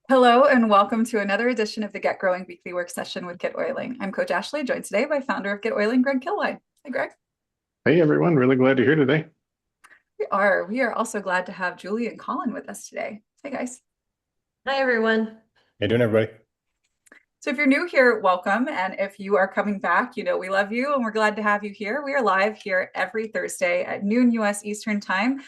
Hello and welcome to another edition of the Get Growing Weekly Work Session with Get Oiling. I'm Coach Ashley, joined today by founder of Get Oiling, Greg Kilwine. Hey, Greg. Hey everyone, really glad you're here today. We are also glad to have Julie and Colin with us today. Hey, guys. Hi, everyone. How you doing, everybody? So if you're new here, welcome. And if you are coming back, we love you and we're glad to have you here. We are live here every Thursday at noon US Eastern Time.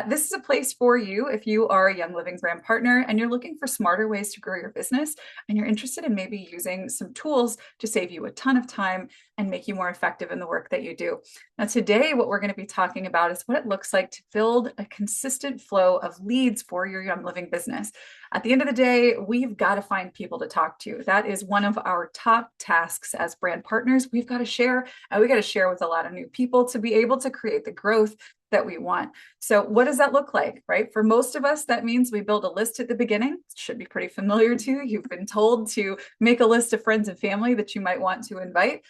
This is a place for you if you are a Young Living brand partner and you're looking for smarter ways to grow your business and you're interested in maybe using some tools to save you a ton of time and make you more effective in the work that you do. Now, today, what we're going to be talking about is what it looks like to build a consistent flow of leads for your Young Living business. At the end of the day, we've got to find people to talk to. That is one of our top tasks as brand partners. We've got to share, and we got to share with a lot of new people to be able to create the growth that we want. So what does that look like, right? For most of us, that means we build a list at the beginning. It should be pretty familiar to you. You've been told to make a list of friends and family that you might want to invite.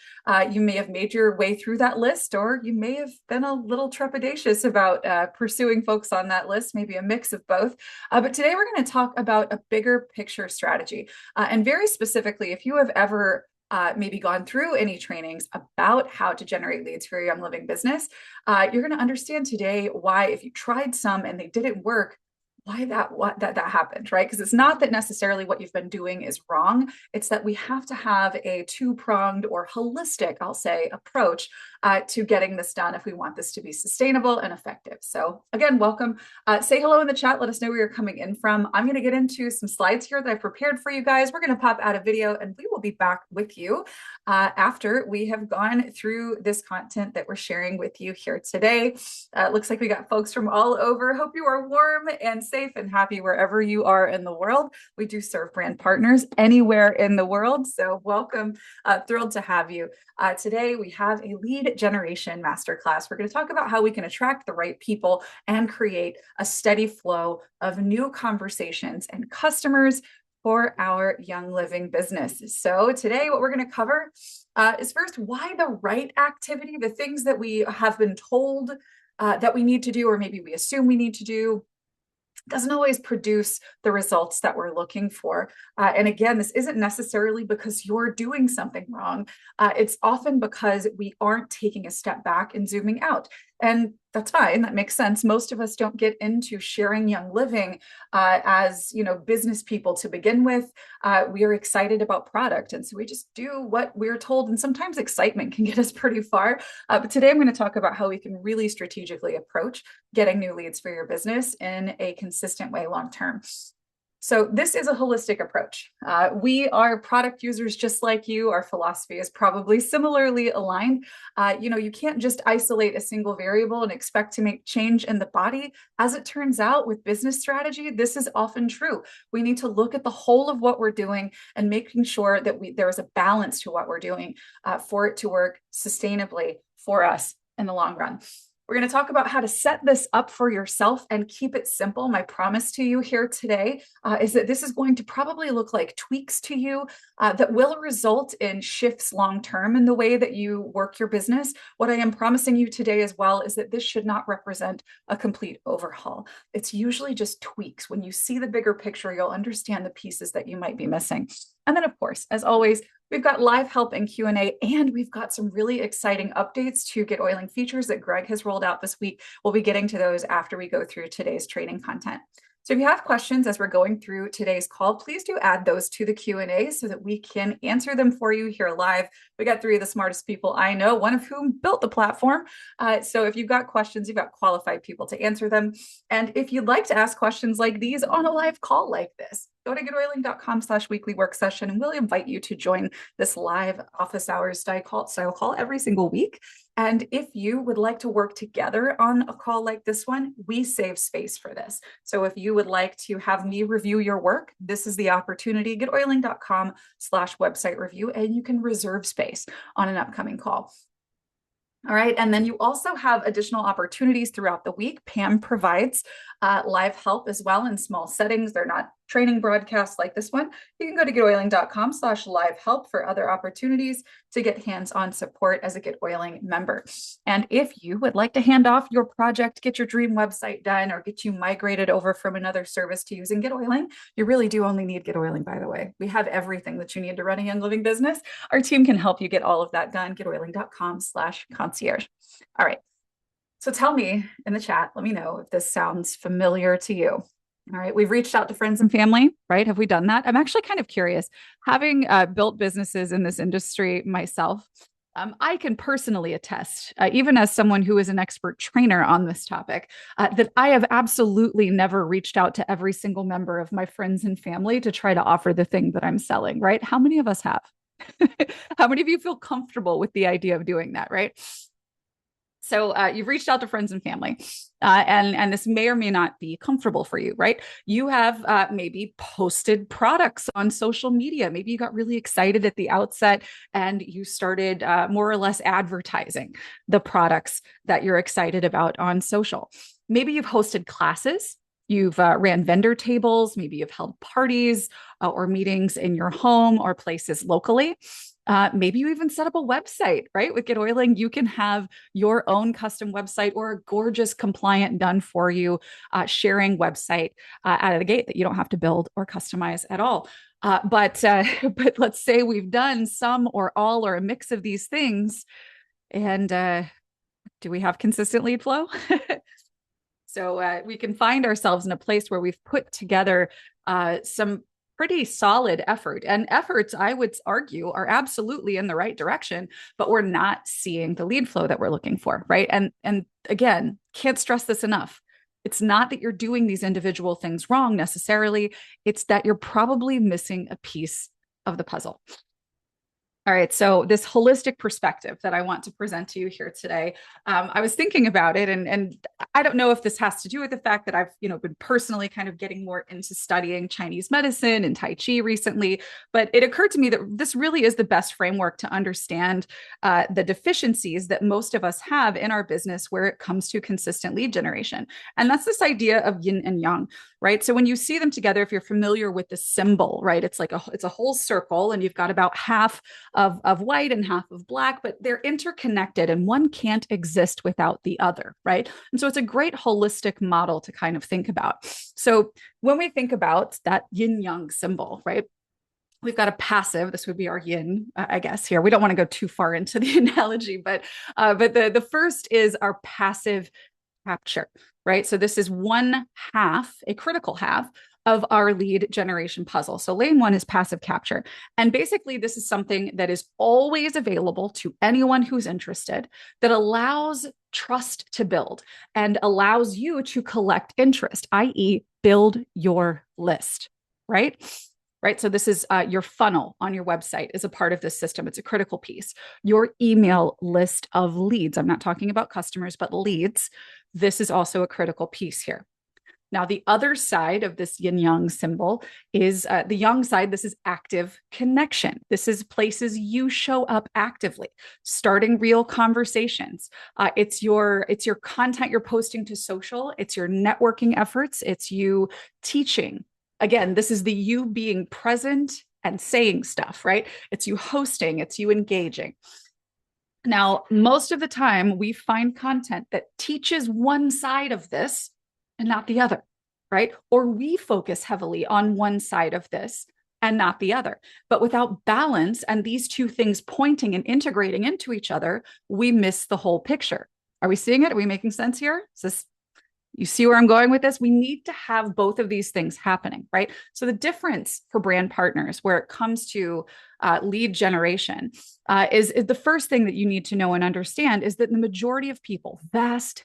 You may have made your way through that list, or you may have been a little trepidatious about pursuing folks on that list, maybe a mix of both. But today we're going to talk about a bigger picture strategy. And very specifically, if you have ever maybe gone through any trainings about how to generate leads for your Young Living business, you're going to understand today why, if you tried some and they didn't work, why that happened, right? Because it's not that necessarily what you've been doing is wrong. It's that we have to have a two-pronged or holistic, I'll say, approach to getting this done if we want this to be sustainable and effective. So again, welcome. Say hello in the chat. Let us know where you're coming in from. I'm going to get into some slides here that I've prepared for you guys. We're going to pop out a video and we will be back with you after we have gone through this content that we're sharing with you here today. It looks like we got folks from all over. Hope you are warm and safe and happy wherever you are in the world. We do serve brand partners anywhere in the world. So welcome. Thrilled to have you. Today, we have a lead generation masterclass. We're going to talk about how we can attract the right people and create a steady flow of new conversations and customers for our Young Living business. So today, what we're going to cover is first, why the right activity, the things that we have been told that we need to do, or maybe we assume we need to do, doesn't always produce the results that we're looking for. And again, this isn't necessarily because you're doing something wrong. It's often because we aren't taking a step back and zooming out. And that's fine. That makes sense. Most of us don't get into sharing Young Living as business people to begin with. We are excited about product, and so we just do what we're told. And sometimes excitement can get us pretty far. But today, I'm going to talk about how we can really strategically approach getting new leads for your business in a consistent way long term. So this is a holistic approach. We are product users just like you. Our philosophy is probably similarly aligned. You can't just isolate a single variable and expect to make change in the body. As it turns out, with business strategy, this is often true. We need to look at the whole of what we're doing and making sure that there is a balance to what we're doing for it to work sustainably for us in the long run. We're going to talk about how to set this up for yourself and keep it simple. My promise to you here today is that this is going to probably look like tweaks to you that will result in shifts long-term in the way that you work your business. What I am promising you today as well is that this should not represent a complete overhaul. It's usually just tweaks. When you see the bigger picture, you'll understand the pieces that you might be missing. And then, of course, as always, we've got live help and Q&A, and we've got some really exciting updates to Get Oiling features that Greg has rolled out this week. We'll be getting to those after we go through today's training content. So if you have questions as we're going through today's call, please do add those to the Q&A so that we can answer them for you here live. We got three of the smartest people I know, one of whom built the platform. So if you've got questions, you've got qualified people to answer them. And if you'd like to ask questions like these on a live call like this, go to getoiling.com/weekly work session, and we'll invite you to join this live office hours style call every single week. And if you would like to work together on a call like this one, we save space for this. So if you would like to have me review your work, this is the opportunity, getoiling.com/website review, and you can reserve space on an upcoming call. All right. And then you also have additional opportunities throughout the week. Pam provides live help as well in small settings. They're not training broadcasts like this one, you can go to getoiling.com/live help for other opportunities to get hands-on support as a Get Oiling member. And if you would like to hand off your project, get your dream website done, or get you migrated over from another service to using Get Oiling, you really do only need Get Oiling, by the way. We have everything that you need to run a Young Living business. Our team can help you get all of that done. Getoiling.com/concierge. All right. So tell me in the chat, let me know if this sounds familiar to you. All right. We've reached out to friends and family, right? Have we done that? I'm actually kind of curious. Having built businesses in this industry myself, I can personally attest, even as someone who is an expert trainer on this topic, that I have absolutely never reached out to every single member of my friends and family to try to offer the thing that I'm selling, right? How many of us have? How many of you feel comfortable with the idea of doing that, right? So you've reached out to friends and family, and this may or may not be comfortable for you, right? You have maybe posted products on social media. Maybe you got really excited at the outset and you started more or less advertising the products that you're excited about on social. Maybe you've hosted classes. You've ran vendor tables. Maybe you've held parties or meetings in your home or places locally. Maybe you even set up a website, right? With Get Oiling, you can have your own custom website or a gorgeous, compliant, done for you sharing website out of the gate that you don't have to build or customize at all. But let's say we've done some or all or a mix of these things, and do we have consistent lead flow? So we can find ourselves in a place where we've put together some pretty solid effort, and efforts, I would argue, are absolutely in the right direction, but we're not seeing the lead flow that we're looking for, right? And again, can't stress this enough. It's not that you're doing these individual things wrong necessarily. It's that you're probably missing a piece of the puzzle. All right, so this holistic perspective that I want to present to you here today, I was thinking about it, and I don't know if this has to do with the fact that I've been personally kind of getting more into studying Chinese medicine and Tai Chi recently, but it occurred to me that this really is the best framework to understand the deficiencies that most of us have in our business where it comes to consistent lead generation, and that's this idea of yin and yang, right? So when you see them together, if you're familiar with the symbol, right, it's a whole circle, and you've got about half of white and half of black, but they're interconnected and one can't exist without the other, right? And so it's a great holistic model to kind of think about. So when we think about that yin yang symbol, right? We've got a passive. This would be our yin, I guess. Here, we don't want to go too far into the analogy, but the first is our passive capture, right? So this is one half, a critical half of our lead generation puzzle. So lane one is passive capture. And basically, this is something that is always available to anyone who's interested, that allows trust to build and allows you to collect interest, i.e., build your list, right? Right. So this is your funnel on your website is a part of this system. It's a critical piece. Your email list of leads. I'm not talking about customers, but leads. This is also a critical piece here. Now, the other side of this yin yang symbol is the yang side. This is active connection. This is places you show up actively, starting real conversations. It's your content you're posting to social. It's your networking efforts. It's you teaching. Again, this is the you being present and saying stuff, right? It's you hosting. It's you engaging. Now, most of the time, we find content that teaches one side of this and not the other, right? Or we focus heavily on one side of this and not the other. But without balance and these two things pointing and integrating into each other, we miss the whole picture. Are we seeing it? Are we making sense here? Is this, you see where I'm going with this? We need to have both of these things happening, right? So the difference for brand partners where it comes to lead generation is the first thing that you need to know and understand is that the majority of people, vast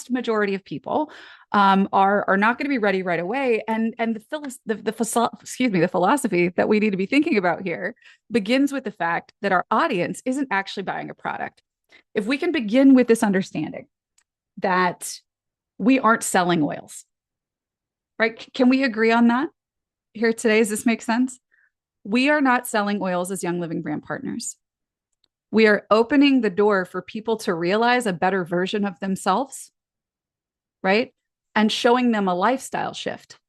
majority of people are not going to be ready right away. And the philosophy that we need to be thinking about here begins with the fact that our audience isn't actually buying a product. If we can begin with this understanding that we aren't selling oils, right? Can we agree on that here today? Does this make sense? We are not selling oils as Young Living brand partners. We are opening the door for people to realize a better version of themselves, right? And showing them a lifestyle shift.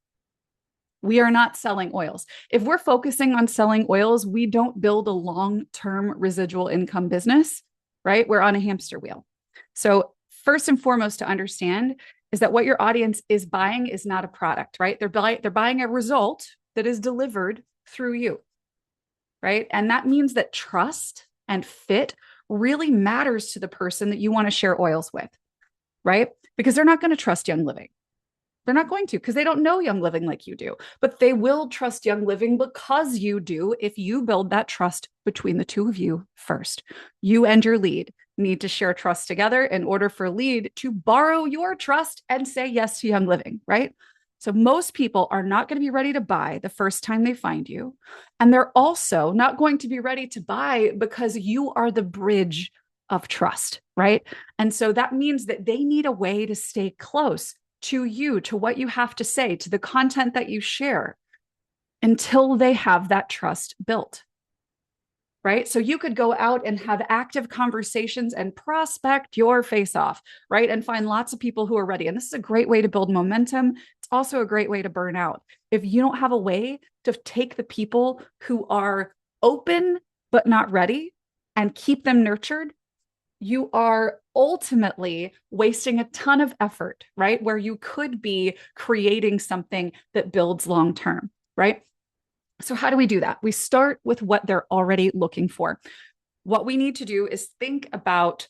We are not selling oils. If we're focusing on selling oils, we don't build a long-term residual income business, right? We're on a hamster wheel. So first and foremost to understand is that what your audience is buying is not a product, right? They're buying a result that is delivered through you, right? And that means that trust and fit really matters to the person that you want to share oils with, right? Because they're not going to trust Young Living. They're not going to because they don't know Young Living like you do, but they will trust Young Living because you do if you build that trust between the two of you first. You and your lead need to share trust together in order for lead to borrow your trust and say yes to Young Living, right? So most people are not going to be ready to buy the first time they find you. And they're also not going to be ready to buy because you are the bridge of trust, right? And so that means that they need a way to stay close to you, to what you have to say, to the content that you share until they have that trust built. Right. So you could go out and have active conversations and prospect your face off, right? And find lots of people who are ready. And this is a great way to build momentum. It's also a great way to burn out. If you don't have a way to take the people who are open but not ready and keep them nurtured, you are ultimately wasting a ton of effort, right? Where you could be creating something that builds long term, right? So, how do we do that? We start with what they're already looking for. What we need to do is think about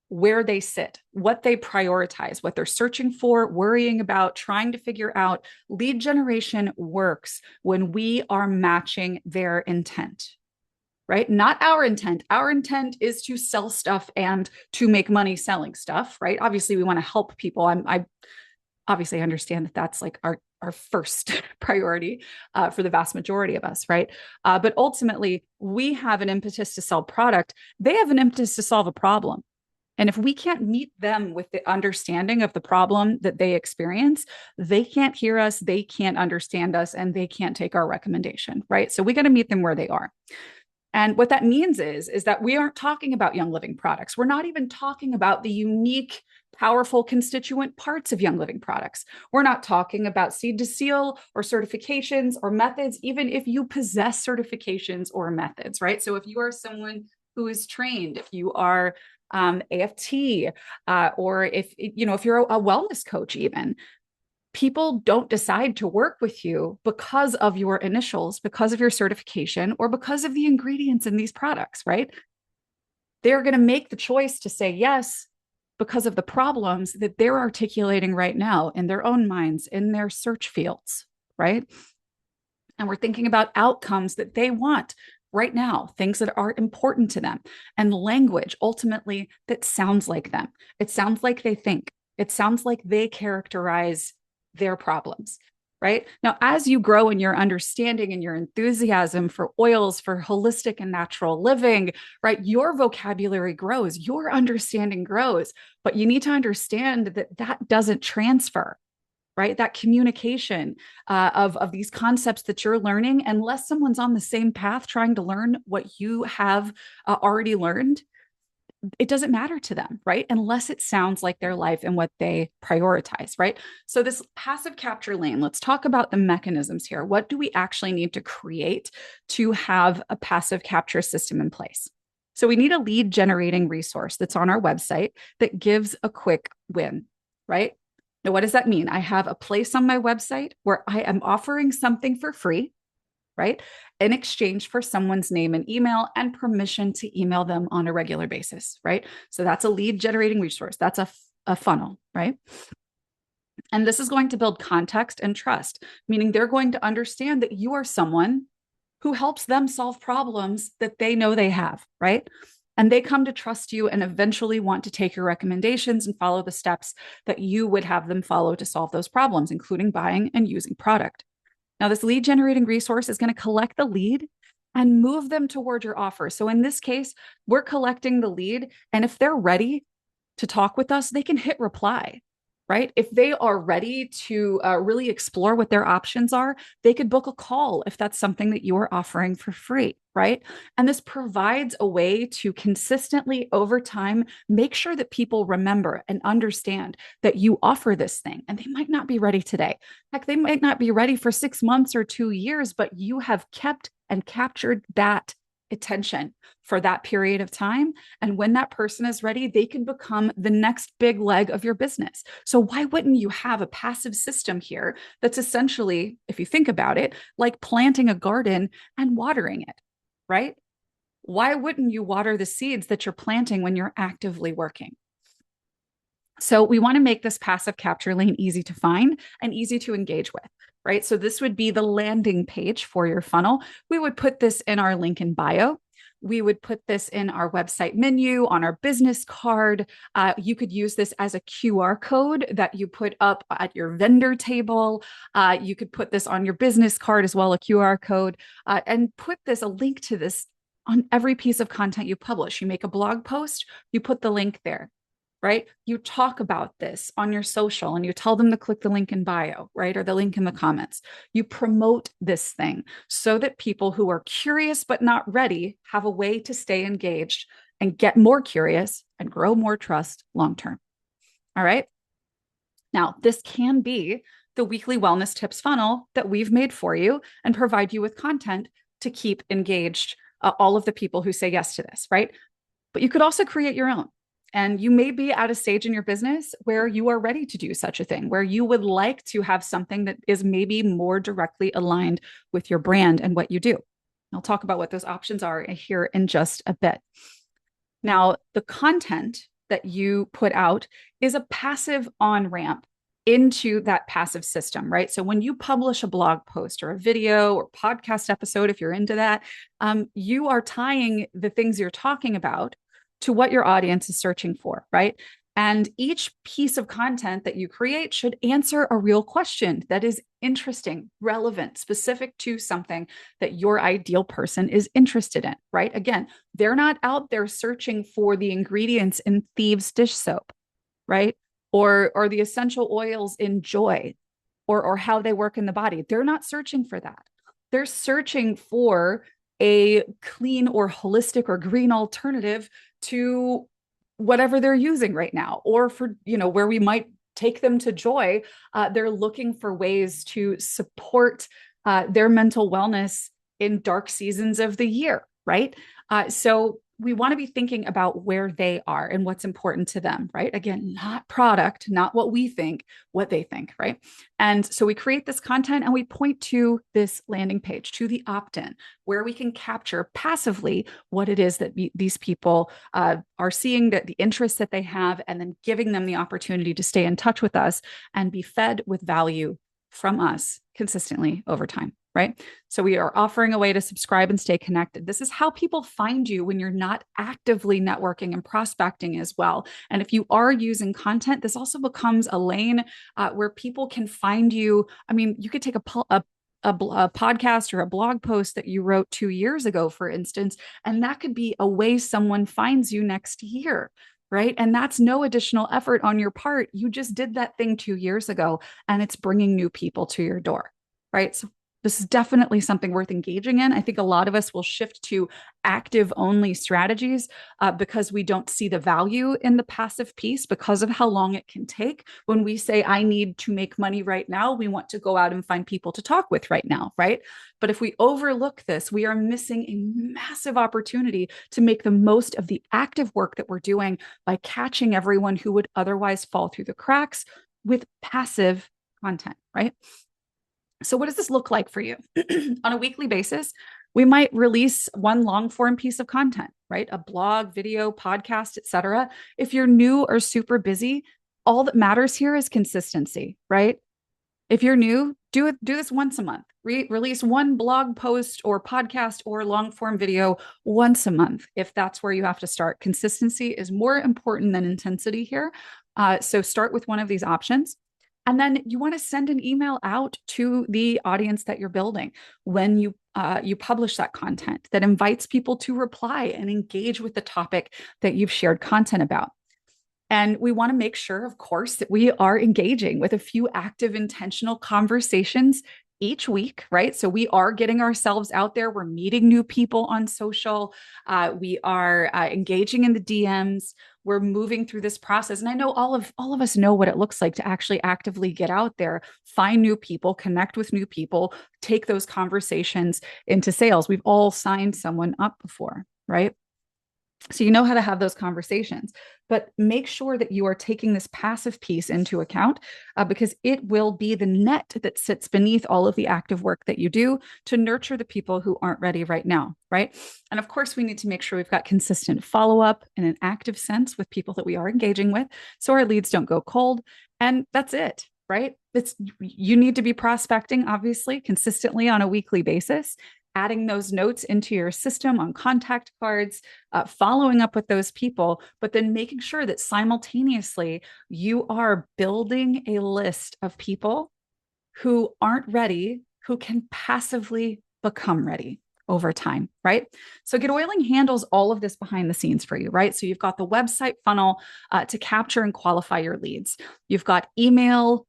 where they sit, what they prioritize, what they're searching for, worrying about, trying to figure out. Lead generation works when we are matching their intent, right? Not our intent. Our intent is to sell stuff and to make money selling stuff, right? Obviously, we want to help people. I obviously understand that that's like our first priority for the vast majority of us, right? But ultimately, we have an impetus to sell product. They have an impetus to solve a problem. And if we can't meet them with the understanding of the problem that they experience, they can't hear us, they can't understand us, and they can't take our recommendation, right? So we got to meet them where they are. And what that means is that we aren't talking about Young Living products. We're not even talking about the unique, powerful constituent parts of Young Living products. We're not talking about seed to seal or certifications or methods, even if you possess certifications or methods, right? So if you are someone who is trained, if you are AFT, or if you're a wellness coach, even people don't decide to work with you because of your initials, because of your certification, or because of the ingredients in these products, right? They're going to make the choice to say yes because of the problems that they're articulating right now in their own minds, in their search fields, right? And we're thinking about outcomes that they want right now, things that are important to them, and language ultimately that sounds like them. It sounds like they think. It sounds like they characterize their problems, right? Now, as you grow in your understanding and your enthusiasm for oils, for holistic and natural living, right, your vocabulary grows, your understanding grows, but you need to understand that that doesn't transfer, right? That communication of these concepts that you're learning, unless someone's on the same path trying to learn what you have already learned, it doesn't matter to them, right? Unless it sounds like their life and what they prioritize, right? So this passive capture lane, let's talk about the mechanisms here. What do we actually need to create to have a passive capture system in place? So we need a lead generating resource that's on our website that gives a quick win, right? Now, what does that mean? I have a place on my website where I am offering something for free, right? In exchange for someone's name and email and permission to email them on a regular basis, right? So that's a lead generating resource. That's a funnel, right? And this is going to build context and trust, meaning they're going to understand that you are someone who helps them solve problems that they know they have, right? And they come to trust you and eventually want to take your recommendations and follow the steps that you would have them follow to solve those problems, including buying and using product. Now, this lead generating resource is going to collect the lead and move them toward your offer. So in this case, we're collecting the lead. And if they're ready to talk with us, they can hit reply. right? If they are ready to really explore what their options are, they could book a call if that's something that you are offering for free, right? And this provides a way to consistently over time make sure that people remember and understand that you offer this thing. And they might not be ready today. Heck, they might not be ready for 6 months or 2 years, but you have kept and captured that attention for that period of time. And when that person is ready, they can become the next big leg of your business. So, why wouldn't you have a passive system here that's essentially, if you think about it, like planting a garden and watering it, right? Why wouldn't you water the seeds that you're planting when you're actively working? So we want to make this passive capture lane easy to find and easy to engage with, right? So this would be the landing page for your funnel. We would put this in our link in bio. We would put this in our website menu, on our business card. You could use this as a QR code that you put up at your vendor table. You could put this on your business card as well, a QR code, and put this, a link to this on every piece of content you publish. You make a blog post, you put the link there, right? You talk about this on your social and you tell them to click the link in bio, right? Or the link in the comments. You promote this thing so that people who are curious but not ready have a way to stay engaged and get more curious and grow more trust long term. All right. Now, this can be the weekly wellness tips funnel that we've made for you and provide you with content to keep engaged all of the people who say yes to this, right? But you could also create your own. And you may be at a stage in your business where you are ready to do such a thing, where you would like to have something that is maybe more directly aligned with your brand and what you do. I'll talk about what those options are here in just a bit. Now, the content that you put out is a passive on-ramp into that passive system, right? So when you publish a blog post or a video or podcast episode, if you're into that, you are tying the things you're talking about to what your audience is searching for, right? And each piece of content that you create should answer a real question that is interesting, relevant, specific to something that your ideal person is interested in, right? Again, they're not out there searching for the ingredients in Thieves dish soap, right? Or the essential oils in Joy, or how they work in the body. They're not searching for that. They're searching for a clean or holistic or green alternative to whatever they're using right now, or for, where we might take them to Joy. They're looking for ways to support their mental wellness in dark seasons of the year, right? So we want to be thinking about where they are and what's important to them, right? Again, not product, not what we think, what they think, right? And so we create this content and we point to this landing page, to the opt-in, where we can capture passively what it is that these people are seeing, that the interest that they have, and then giving them the opportunity to stay in touch with us and be fed with value from us consistently over time. Right? So we are offering a way to subscribe and stay connected. This is how people find you when you're not actively networking and prospecting as well. And if you are using content, this also becomes a lane where people can find you. I mean, you could take a podcast or a blog post that you wrote 2 years ago, for instance, and that could be a way someone finds you next year. Right. And that's no additional effort on your part. You just did that thing 2 years ago and it's bringing new people to your door. Right. So this is definitely something worth engaging in. I think a lot of us will shift to active only strategies because we don't see the value in the passive piece because of how long it can take. When we say, I need to make money right now, we want to go out and find people to talk with right now, right? But if we overlook this, we are missing a massive opportunity to make the most of the active work that we're doing by catching everyone who would otherwise fall through the cracks with passive content, right? So what does this look like for you? On a weekly basis, we might release one long form piece of content, right? A blog, video, podcast, etc. If you're new or super busy, all that matters here is consistency, right? If you're new, do this once a month. Release one blog post or podcast or long form video once a month. If that's where you have to start, consistency is more important than intensity here. So start with one of these options. And then you want to send an email out to the audience that you're building when you publish that content that invites people to reply and engage with the topic that you've shared content about. And we want to make sure, of course, that we are engaging with a few active, intentional conversations each week, right? So we are getting ourselves out there. We're meeting new people on social. We are engaging in the DMs. We're moving through this process. And I know all of us know what it looks like to actually actively get out there, find new people, connect with new people, take those conversations into sales. We've all signed someone up before, right? So you know how to have those conversations, but make sure that you are taking this passive piece into account because it will be the net that sits beneath all of the active work that you do to nurture the people who aren't ready right now, right? And of course, we need to make sure we've got consistent follow up in an active sense with people that we are engaging with so our leads don't go cold. And that's it, right? It's you need to be prospecting, obviously, consistently on a weekly basis, adding those notes into your system on contact cards, following up with those people, but then making sure that simultaneously you are building a list of people who aren't ready, who can passively become ready over time, right? So Get Oiling handles all of this behind the scenes for you, right? So you've got the website funnel to capture and qualify your leads. You've got email,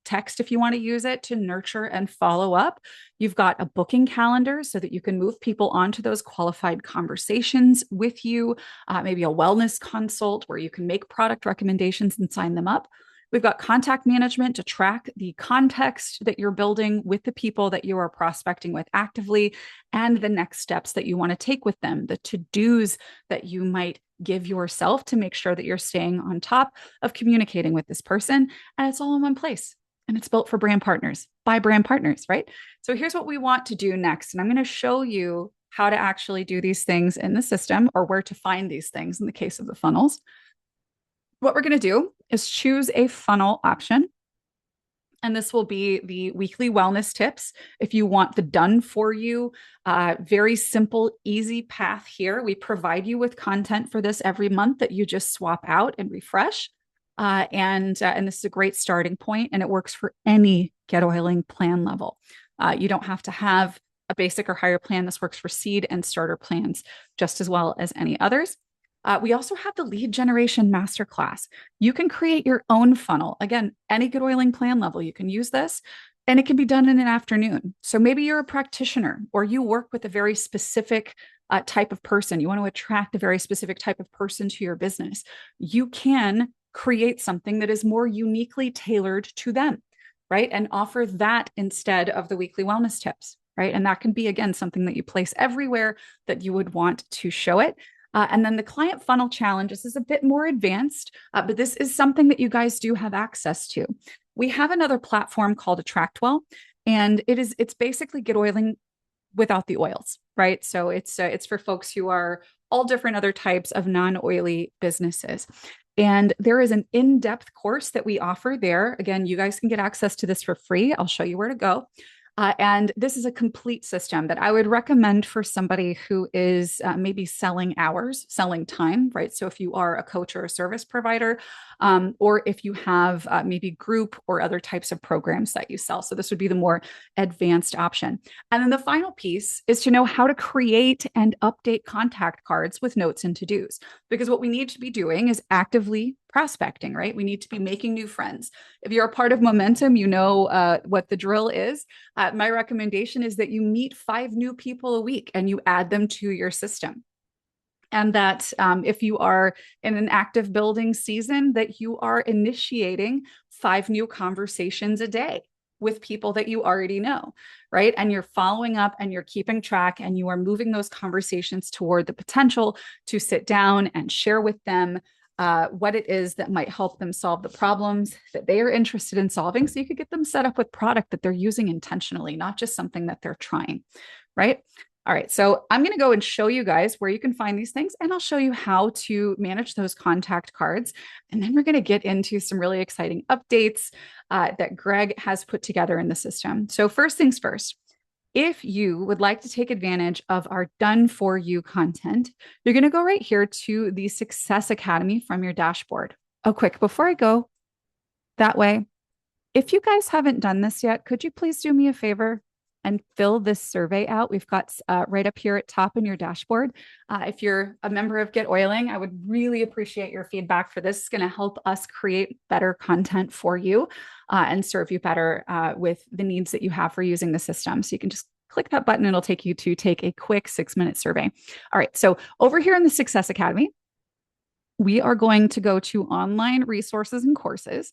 text if you want to use it to nurture and follow up. You've got a booking calendar so that you can move people onto those qualified conversations with you, maybe a wellness consult where you can make product recommendations and sign them up. We've got contact management to track the context that you're building with the people that you are prospecting with actively and the next steps that you want to take with them, the to-dos that you might give yourself to make sure that you're staying on top of communicating with this person. And it's all in one place. And it's built for brand partners by brand partners, right? So here's what we want to do next. And I'm going to show you how to actually do these things in the system or where to find these things in the case of the funnels. What we're going to do is choose a funnel option. And this will be the weekly wellness tips. If you want the done for you, very simple, easy path here. We provide you with content for this every month that you just swap out and refresh. And this is a great starting point, and it works for any Get Oiling plan level. You don't have to have a basic or higher plan. This works for seed and starter plans just as well as any others. We also have the lead generation masterclass. You can create your own funnel. Again, any Get Oiling plan level, you can use this, and it can be done in an afternoon. So maybe you're a practitioner or you work with a very specific type of person. You want to attract a very specific type of person to your business. You can create something that is more uniquely tailored to them, right? And offer that instead of the weekly wellness tips, right? And that can be, again, something that you place everywhere that you would want to show it. And then the client funnel challenge, this is a bit more advanced, but this is something that you guys do have access to. We have another platform called Attractwell, and it's basically Get Oiling without the oils, right? So it's for folks who are all different other types of non-oily businesses. And there is an in-depth course that we offer there. Again, you guys can get access to this for free. I'll show you where to go. And this is a complete system that I would recommend for somebody who is maybe selling hours, selling time, right? So if you are a coach or a service provider, or if you have maybe group or other types of programs that you sell. So this would be the more advanced option. And then the final piece is to know how to create and update contact cards with notes and to-dos. Because what we need to be doing is actively prospecting, right? We need to be making new friends. If you're a part of Momentum, you know what the drill is. My recommendation is that you meet 5 new people a week and you add them to your system. And that if you are in an active building season, that you are initiating 5 new conversations a day with people that you already know, right? And you're following up and you're keeping track and you are moving those conversations toward the potential to sit down and share with them what it is that might help them solve the problems that they are interested in solving. So you could get them set up with product that they're using intentionally, not just something that they're trying, right? All right, so I'm going to go and show you guys where you can find these things, and I'll show you how to manage those contact cards. And then we're going to get into some really exciting updates that Greg has put together in the system. So first things first, if you would like to take advantage of our done for you content, you're going to go right here to the Success Academy from your dashboard. Oh, quick, before I go that way, if you guys haven't done this yet, could you please do me a favor? and fill this survey out. We've got right up here at top in your dashboard. If you're a member of Get Oiling, I would really appreciate your feedback for this. It's going to help us create better content for you and serve you better with the needs that you have for using the system. So you can just click that button. It'll take you to take a quick 6-minute survey. All right. So over here in the Success Academy, we are going to go to online resources and courses.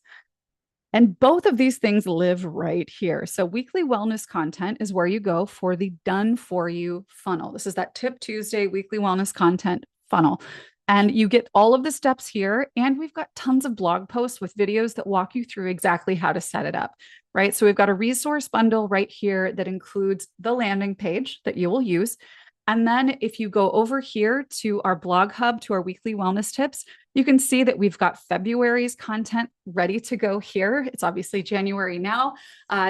And both of these things live right here. So weekly wellness content is where you go for the done for you funnel. This is that Tip Tuesday weekly wellness content funnel. And you get all of the steps here. And we've got tons of blog posts with videos that walk you through exactly how to set it up, right? So we've got a resource bundle right here that includes the landing page that you will use. And then if you go over here to our blog hub, to our weekly wellness tips, you can see that we've got February's content ready to go here. It's obviously January now.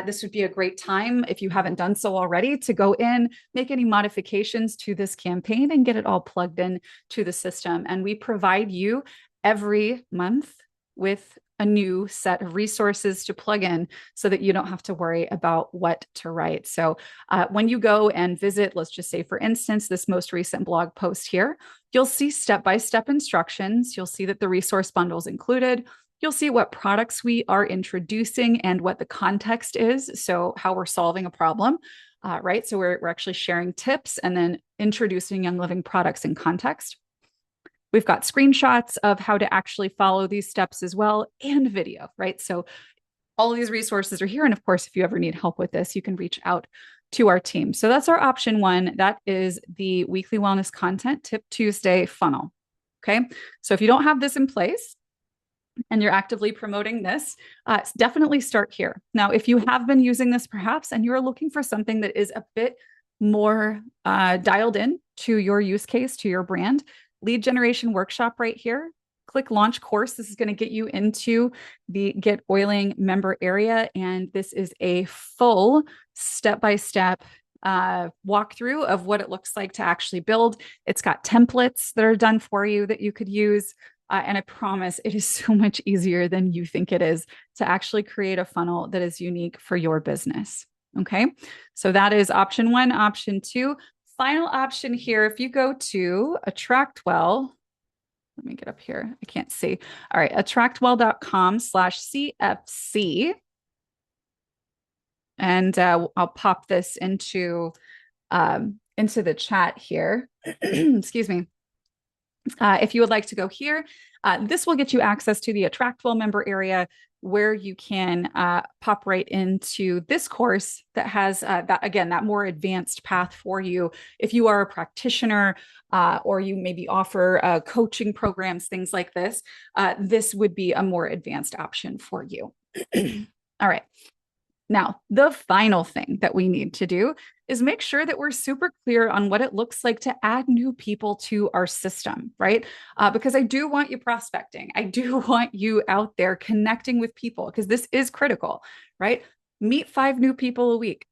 This would be a great time, if you haven't done so already, to go in, make any modifications to this campaign and get it all plugged in to the system. And we provide you every month with a new set of resources to plug in so that you don't have to worry about what to write. So when you go and visit, let's just say, for instance, this most recent blog post here, you'll see step-by-step instructions. You'll see that the resource bundle is included. You'll see what products we are introducing and what the context is. So how we're solving a problem, right? So we're actually sharing tips and then introducing Young Living products in context. We've got screenshots of how to actually follow these steps as well, and video, right? So all of these resources are here. And of course, if you ever need help with this, you can reach out to our team. So that's our option one. That is the weekly wellness content Tip Tuesday funnel. Okay. So if you don't have this in place and you're actively promoting this, definitely start here. Now, if you have been using this perhaps, and you're looking for something that is a bit more dialed in to your use case, to your brand, lead generation workshop right here. Click launch course. This is going to get you into the Get Oiling member area. And this is a full step-by-step walkthrough of what it looks like to actually build. It's got templates that are done for you that you could use. And I promise it is so much easier than you think it is to actually create a funnel that is unique for your business. Okay. So that is option one. Option two. Final option here, if you go to AttractWell, let me get up here. I can't see. All right, attractwell.com/CFC. And I'll pop this into the chat here. Excuse me. If you would like to go here, this will get you access to the AttractWell member area, where you can pop right into this course that has that more advanced path for you. If you are a practitioner or you maybe offer coaching programs, things like this, this would be a more advanced option for you. All right. Now, the final thing that we need to do is make sure that we're super clear on what it looks like to add new people to our system, right? Because I do want you prospecting. I do want you out there connecting with people, because this is critical, right? Meet 5 new people a week.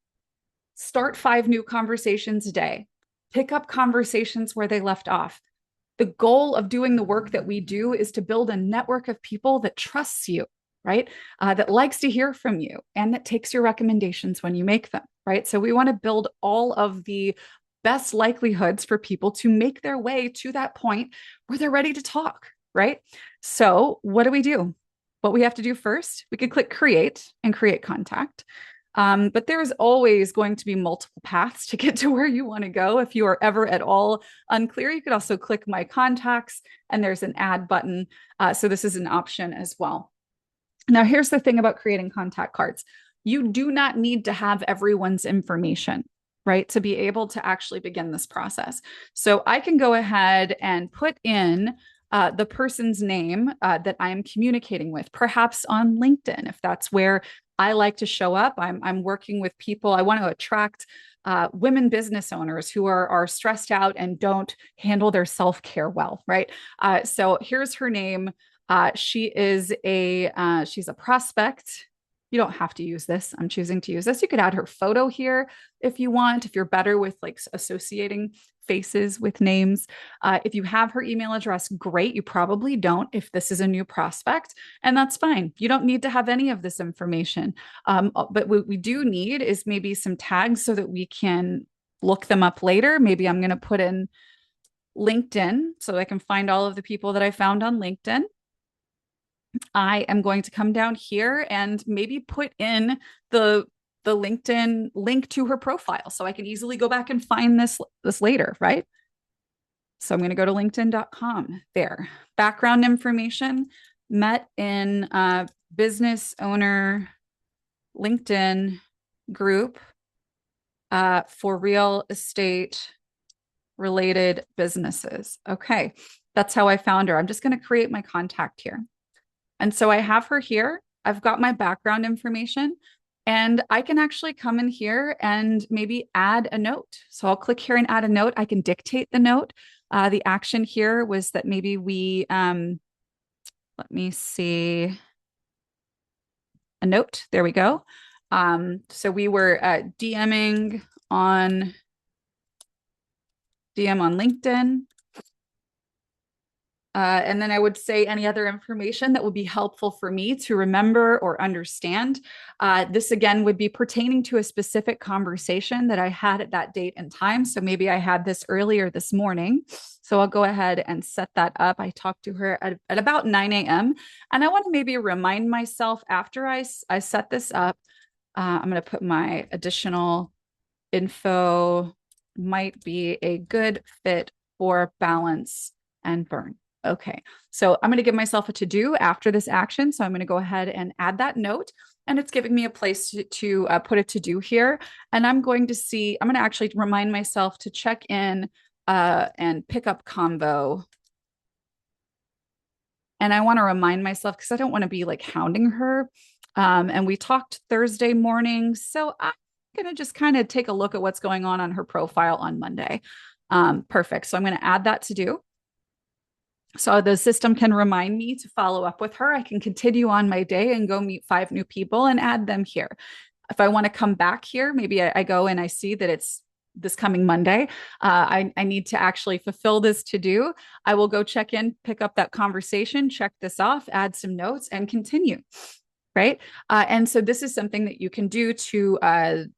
Start 5 new conversations a day. Pick up conversations where they left off. The goal of doing the work that we do is to build a network of people that trusts you, right? That likes to hear from you and that takes your recommendations when you make them, right? So we want to build all of the best likelihoods for people to make their way to that point where they're ready to talk, right? So what do? What we have to do first, we could click create and create contact. But there's always going to be multiple paths to get to where you want to go. If you are ever at all unclear, you could also click my contacts and there's an add button. So this is an option as well. Now, here's the thing about creating contact cards. You do not need to have everyone's information, right, to be able to actually begin this process. So I can go ahead and put in the person's name that I'm communicating with, perhaps on LinkedIn, if that's where I like to show up. I'm working with people. I want to attract women business owners who are stressed out and don't handle their self-care well, right? So here's her name. She's a prospect You don't have to use this. I'm choosing to use this. You could add her photo here if you want, if you're better with like associating faces with names. If you have her email address, great. You probably don't if this is a new prospect, and that's fine. You don't need to have any of this information. But what we do need is maybe some tags so that we can look them up later. Maybe I'm going to put in LinkedIn so I can find all of the people that I found on LinkedIn. I am going to come down here and maybe put in the LinkedIn link to her profile so I can easily go back and find this later, right? So I'm going to go to linkedin.com there. Background information, met in business owner LinkedIn group for real estate related businesses. Okay, that's how I found her. I'm just going to create my contact here. And so I have her here. I've got my background information, and I can actually come in here and maybe add a note. So I'll click here and add a note. I can dictate the note. The action here was that maybe we, let me see, a note. There we go. So we were DM on LinkedIn. And then I would say any other information that would be helpful for me to remember or understand. This again would be pertaining to a specific conversation that I had at that date and time. So maybe I had this earlier this morning. So I'll go ahead and set that up. I talked to her at about 9 a.m. And I want to maybe remind myself after I set this up, I'm going to put my additional info might be a good fit for balance and burn. Okay, so I'm going to give myself a to-do after this action. So I'm going to go ahead and add that note, and it's giving me a place to put a to-do here. And I'm going to actually remind myself to check in and pick up convo. And I want to remind myself because I don't want to be like hounding her. And we talked Thursday morning. So I'm going to just kind of take a look at what's going on her profile on Monday. Perfect. So I'm going to add that to do. So the system can remind me to follow up with her. I can continue on my day and go meet 5 new people and add them here. If I want to come back here, maybe I go and I see that it's this coming Monday. I need to actually fulfill this to do. I will go check in, pick up that conversation, check this off, add some notes, and continue. Right. And so this is something that you can do to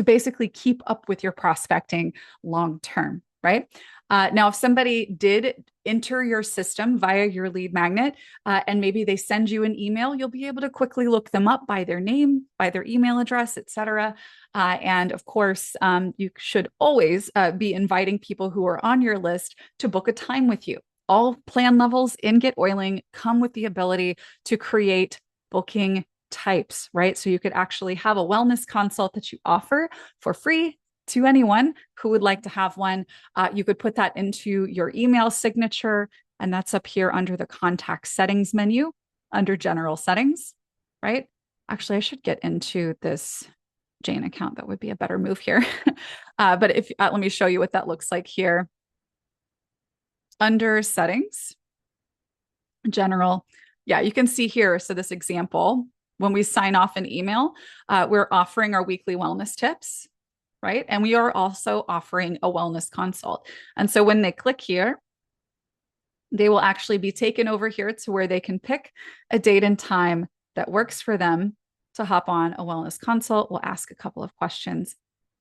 basically keep up with your prospecting long term. Right. Now, if somebody did enter your system via your lead magnet and maybe they send you an email, you'll be able to quickly look them up by their name, by their email address, etc. And of course, you should always be inviting people who are on your list to book a time with you. All plan levels in Get Oiling come with the ability to create booking types, right? So you could actually have a wellness consult that you offer for free to anyone who would like to have one. You could put that into your email signature, and that's up here under the contact settings menu under general settings, right? Actually, I should get into this Jane account. That would be a better move here. But if let me show you what that looks like here. Under settings, general, yeah, you can see here. So this example, when we sign off an email, we're offering our weekly wellness tips, right? And we are also offering a wellness consult. And so when they click here, they will actually be taken over here to where they can pick a date and time that works for them to hop on a wellness consult. We'll ask a couple of questions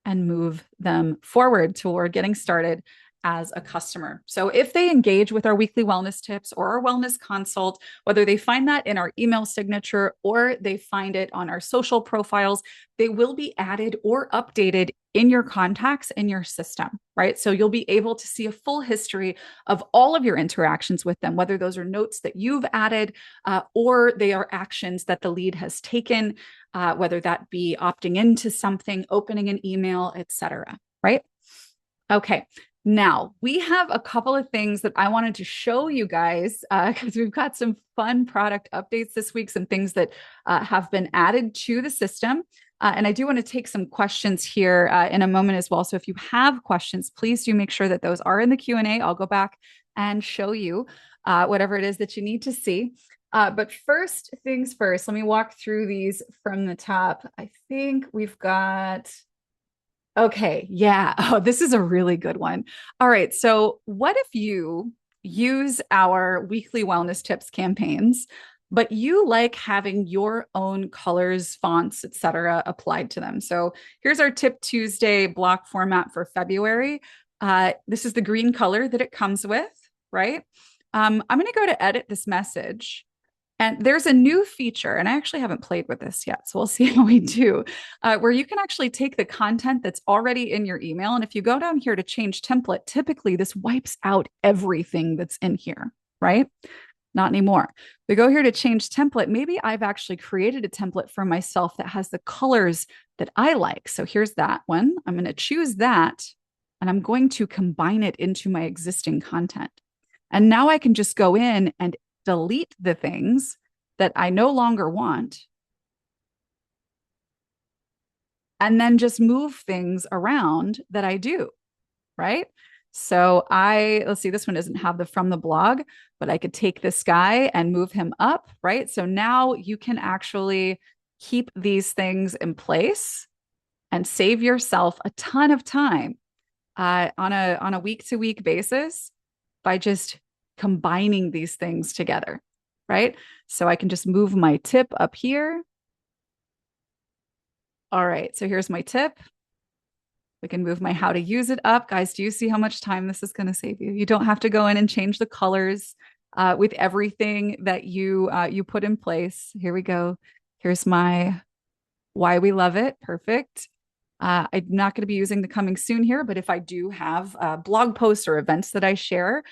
and move them forward toward getting started as a customer. So if they engage with our weekly wellness tips or our wellness consult, whether they find that in our email signature or they find it on our social profiles, they will be added or updated in your contacts in your system, right? So you'll be able to see a full history of all of your interactions with them, whether those are notes that you've added or they are actions that the lead has taken, whether that be opting into something, opening an email, etc. Right? Okay. Now, we have a couple of things that I wanted to show you guys because we've got some fun product updates this week, some things that have been added to the system. And I do want to take some questions here in a moment as well. So if you have questions, please do make sure that those are in the Q&A. I'll go back and show you whatever it is that you need to see. But first things first, let me walk through these from the top. I think we've got, okay, yeah. Oh, this is a really good one. All right. So, what if you use our weekly wellness tips campaigns, but you like having your own colors, fonts, etc., applied to them? So, here's our Tip Tuesday block format for February. This is the green color that it comes with, right? I'm going to go to edit this message. And there's a new feature, and I actually haven't played with this yet, so we'll see how we do, where you can actually take the content that's already in your email. And if you go down here to change template, typically this wipes out everything that's in here, right? Not anymore. We go here to change template. Maybe I've actually created a template for myself that has the colors that I like. So here's that one. I'm going to choose that, and I'm going to combine it into my existing content. And now I can just go in and delete the things that I no longer want, and then just move things around that I do, right? So let's see, this one doesn't have the from the blog, but I could take this guy and move him up, right? So now you can actually keep these things in place and save yourself a ton of time on a week to week basis by just combining these things together, right? So I can just move my tip up here. All right, so here's my tip. We can move my how to use it up. Guys, do you see how much time this is going to save you? You don't have to go in and change the colors with everything that you put in place. Here we go. Here's my why we love it. Perfect. I'm not going to be using the coming soon here, but if I do have blog posts or events that I share,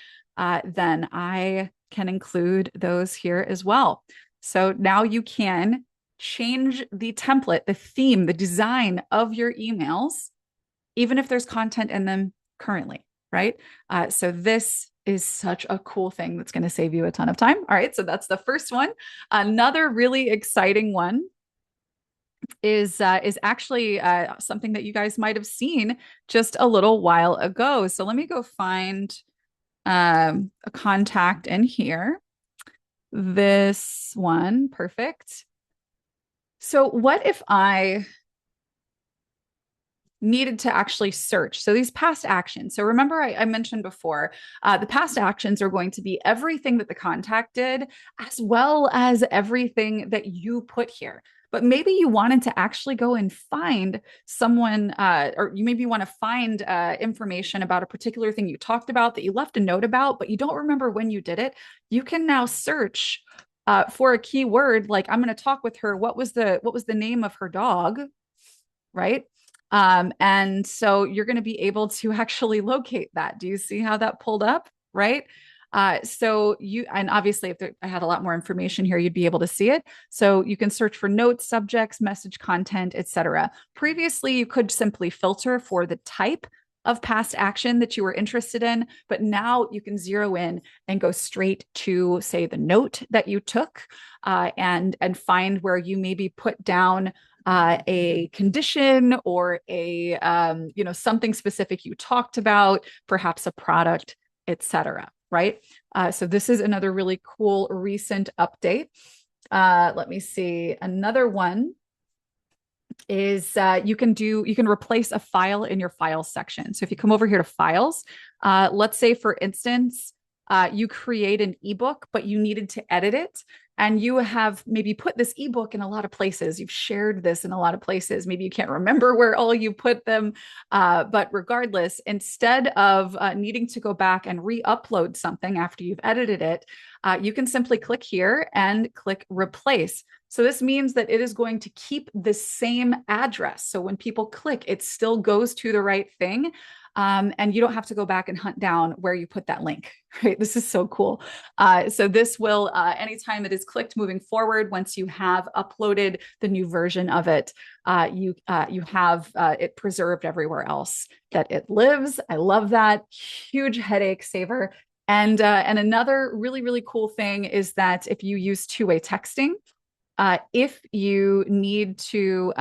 then I can include those here as well. So now you can change the template, the theme, the design of your emails, even if there's content in them currently, right? So this is such a cool thing that's going to save you a ton of time. All right, so that's the first one. Another really exciting one is actually something that you guys might have seen just a little while ago. So let me go find a contact in here. This one, perfect. So what if I needed to actually search? So these past actions. So remember, I mentioned before, the past actions are going to be everything that the contact did, as well as everything that you put here. But maybe you wanted to actually go and find someone, or you maybe want to find information about a particular thing you talked about that you left a note about, but you don't remember when you did it. You can now search for a keyword like, I'm going to talk with her. What was the name of her dog, right? And so you're going to be able to actually locate that. Do you see how that pulled up, right? So you, and obviously if I had a lot more information here, you'd be able to see it. So you can search for notes, subjects, message content, etc. Previously, you could simply filter for the type of past action that you were interested in, but now you can zero in and go straight to, say, the note that you took, and find where you maybe put down a condition or a something specific you talked about, perhaps a product, etc. Right? So this is another really cool recent update. Let me see. Another one is you can replace a file in your files section. So if you come over here to files, let's say for instance, you create an ebook, but you needed to edit it. And you have maybe put this ebook in a lot of places. You've shared this in a lot of places. Maybe you can't remember where all you put them. But regardless, instead of needing to go back and re-upload something after you've edited it, you can simply click here and click replace. So this means that it is going to keep the same address. So when people click, it still goes to the right thing. And you don't have to go back and hunt down where you put that link, right? This is so cool. So this will, anytime it is clicked moving forward, once you have uploaded the new version of it, you have it preserved everywhere else that it lives. I love that. Huge headache saver. And another really, really cool thing is that if you use two-way texting, if you need to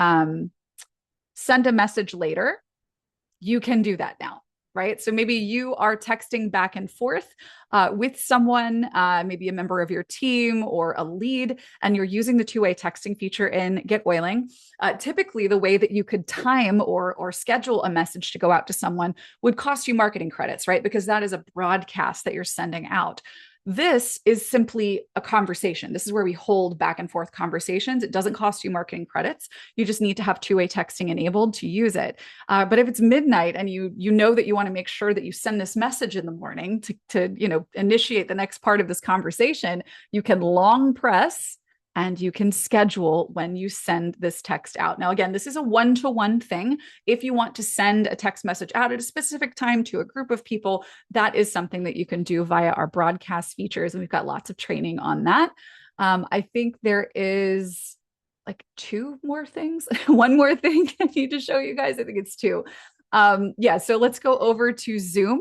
send a message later, you can do that now, right? So maybe you are texting back and forth with someone, maybe a member of your team or a lead, and you're using the two-way texting feature in Get Oiling. Typically, the way that you could time or schedule a message to go out to someone would cost you marketing credits, right? Because that is a broadcast that you're sending out. This is simply a conversation. This is where we hold back and forth conversations. It doesn't cost you marketing credits. You just need to have two-way texting enabled to use it. But if it's midnight and you know that you want to make sure that you send this message in the morning to initiate the next part of this conversation, you can long press and you can schedule when you send this text out. Now, again, this is a one-to-one thing. If you want to send a text message out at a specific time to a group of people, that is something that you can do via our broadcast features. And we've got lots of training on that. I think there is like two more things, one more thing I need to show you guys. I think it's two. So let's go over to Zoom.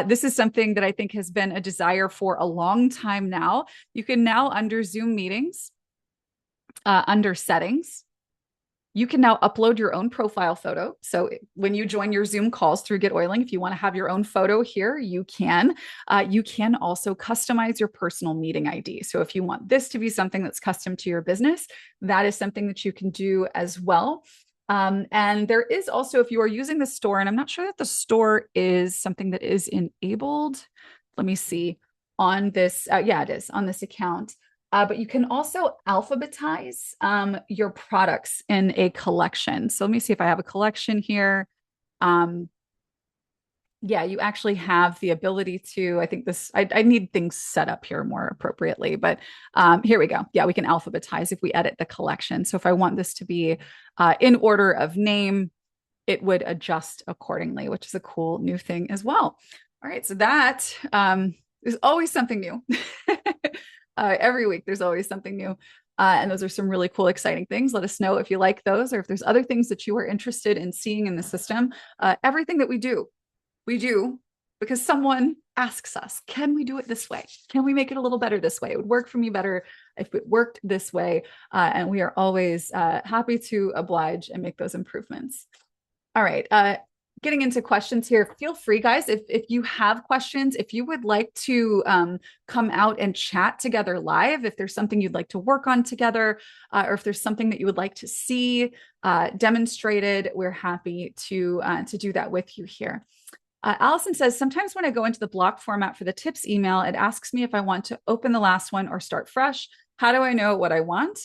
This is something that I think has been a desire for a long time now. You can now, under Zoom meetings, under settings, you can now upload your own profile photo. So when you join your Zoom calls through Get Oiling, if you want to have your own photo here, you can. You can also customize your personal meeting ID. So if you want this to be something that's custom to your business, that is something that you can do as well. And there is also, if you are using the store, and I'm not sure that the store is something that is enabled. Let me see on this. Yeah, it is on this account. But you can also alphabetize your products in a collection. So let me see if I have a collection here. Yeah, you actually have the ability to, I think I need things set up here more appropriately, but here we go. Yeah, we can alphabetize if we edit the collection. So if I want this to be in order of name, it would adjust accordingly, which is a cool new thing as well. All right, so that is always something new. Every week, there's always something new. And those are some really cool, exciting things. Let us know if you like those or if there's other things that you are interested in seeing in the system. Everything that we do because someone asks us, can we do it this way? Can we make it a little better this way? It would work for me better if it worked this way. And we are always happy to oblige and make those improvements. All right. Getting into questions here, feel free, guys, if you have questions, if you would like to come out and chat together live, if there's something you'd like to work on together, or if there's something that you would like to see demonstrated, we're happy to do that with you here. Allison says, sometimes when I go into the block format for the tips email, it asks me if I want to open the last one or start fresh. How do I know what I want?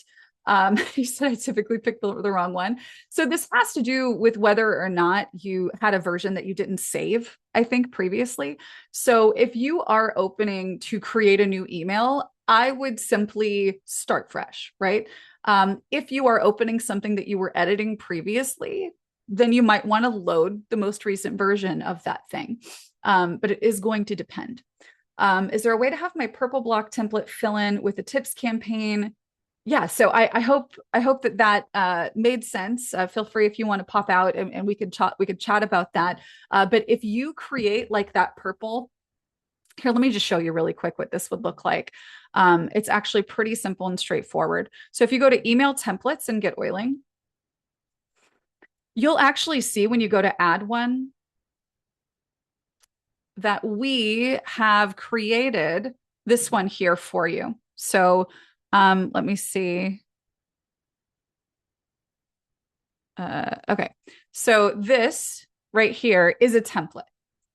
You said I typically picked the wrong one. So this has to do with whether or not you had a version that you didn't save, I think, previously. So if you are opening to create a new email, I would simply start fresh, right? If you are opening something that you were editing previously, then you might want to load the most recent version of that thing. But it is going to depend. Is there a way to have my purple block template fill in with the tips campaign? Yeah, so I hope that made sense. Feel free if you want to pop out and we could chat about that. But if you create like that purple, here, let me just show you really quick what this would look like. It's actually pretty simple and straightforward. So if you go to email templates and Get Oiling, you'll actually see when you go to add one that we have created this one here for you. So let me see. Okay. So this right here is a template,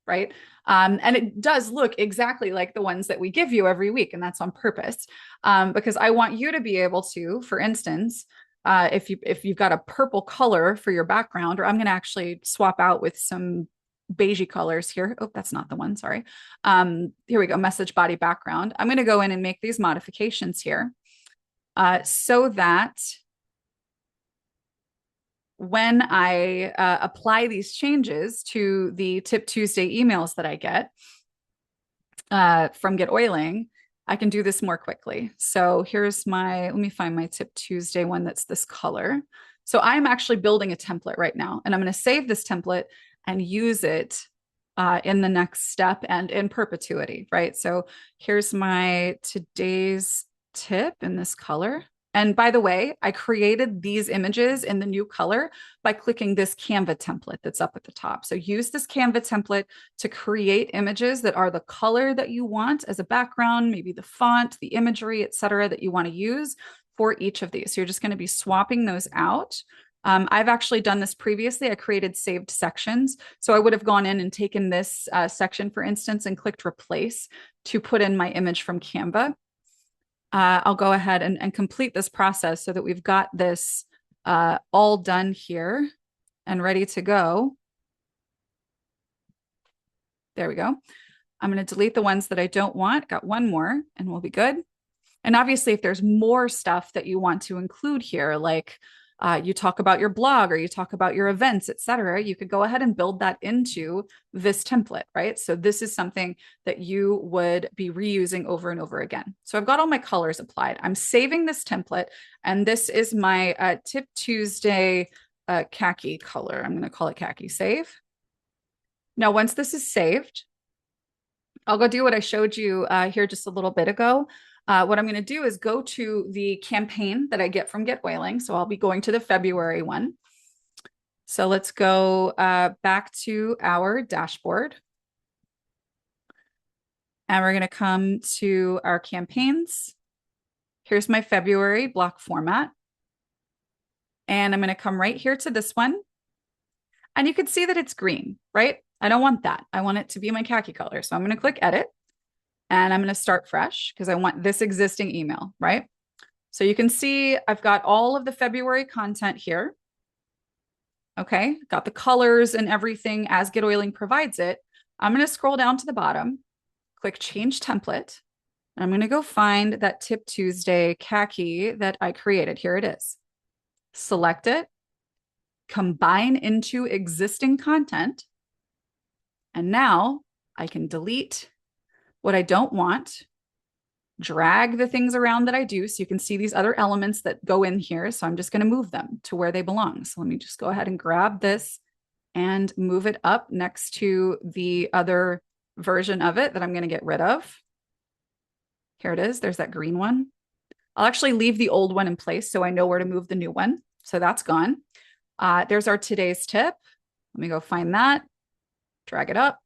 right? And it does look exactly like the ones that we give you every week. And that's on purpose because I want you to be able to, for instance, if you've got a purple color for your background, or I'm going to actually swap out with some beigey colors here. Oh, that's not the one. Sorry. Here we go. Message body background. I'm going to go in and make these modifications here. So that when I apply these changes to the Tip Tuesday emails that I get from Get Oiling, I can do this more quickly. So here's let me find my Tip Tuesday one that's this color. So I'm actually building a template right now, and I'm going to save this template and use it in the next step and in perpetuity, right? So here's my today's tip in this color. And by the way, I created these images in the new color by clicking this Canva template that's up at the top. So use this Canva template to create images that are the color that you want as a background, maybe the font, the imagery, etc., that you want to use for each of these. So you're just going to be swapping those out. I've actually done this previously. I created saved sections. So I would have gone in and taken this section, for instance, and clicked replace to put in my image from Canva. I'll go ahead and complete this process so that we've got this all done here and ready to go. There we go. I'm going to delete the ones that I don't want. Got one more and we'll be good. And obviously, if there's more stuff that you want to include here, like you talk about your blog or you talk about your events, et cetera, you could go ahead and build that into this template, right? So this is something that you would be reusing over and over again. So I've got all my colors applied. I'm saving this template, and this is my Tip Tuesday khaki color. I'm going to call it khaki. Save. Now, once this is saved, I'll go do what I showed you here just a little bit ago. What I'm going to do is go to the campaign that I get from Get Whaling. So I'll be going to the February one. So let's go back to our dashboard. And we're going to come to our campaigns. Here's my February block format. And I'm going to come right here to this one. And you can see that it's green, right? I don't want that. I want it to be my khaki color. So I'm going to click edit. And I'm going to start fresh because I want this existing email, right? So you can see I've got all of the February content here. Okay, got the colors and everything as Get Oiling provides it. I'm going to scroll down to the bottom, click Change Template. And I'm going to go find that Tip Tuesday khaki that I created. Here it is. Select it, combine into existing content. And now I can delete what I don't want, drag the things around that I do. So you can see these other elements that go in here. So I'm just going to move them to where they belong. So let me just go ahead and grab this and move it up next to the other version of it that I'm going to get rid of. Here it is. There's that green one. I'll actually leave the old one in place so I know where to move the new one. So that's gone. There's our today's tip. Let me go find that, drag it up.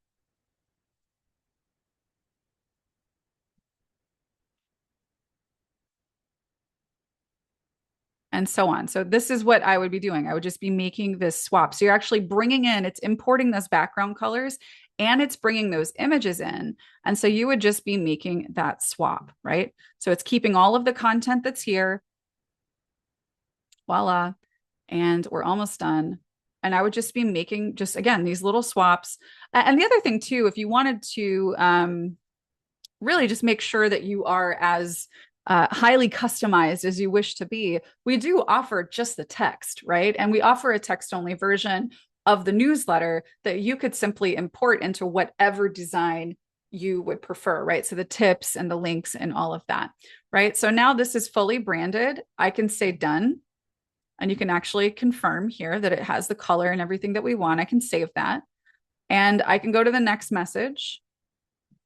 And so on. So this is what I would be doing. I would just be making this swap. So you're actually bringing in, it's importing those background colors and it's bringing those images in. And so you would just be making that swap, right? So it's keeping all of the content that's here. Voila. And we're almost done. And I would just be making just, again, these little swaps. And the other thing too, if you wanted to really just make sure that you are as highly customized as you wish to be, we do offer just the text, right? And we offer a text-only version of the newsletter that you could simply import into whatever design you would prefer, right? So the tips and the links and all of that, right? So now this is fully branded. I can say done, and you can actually confirm here that it has the color and everything that we want. I can save that, and I can go to the next message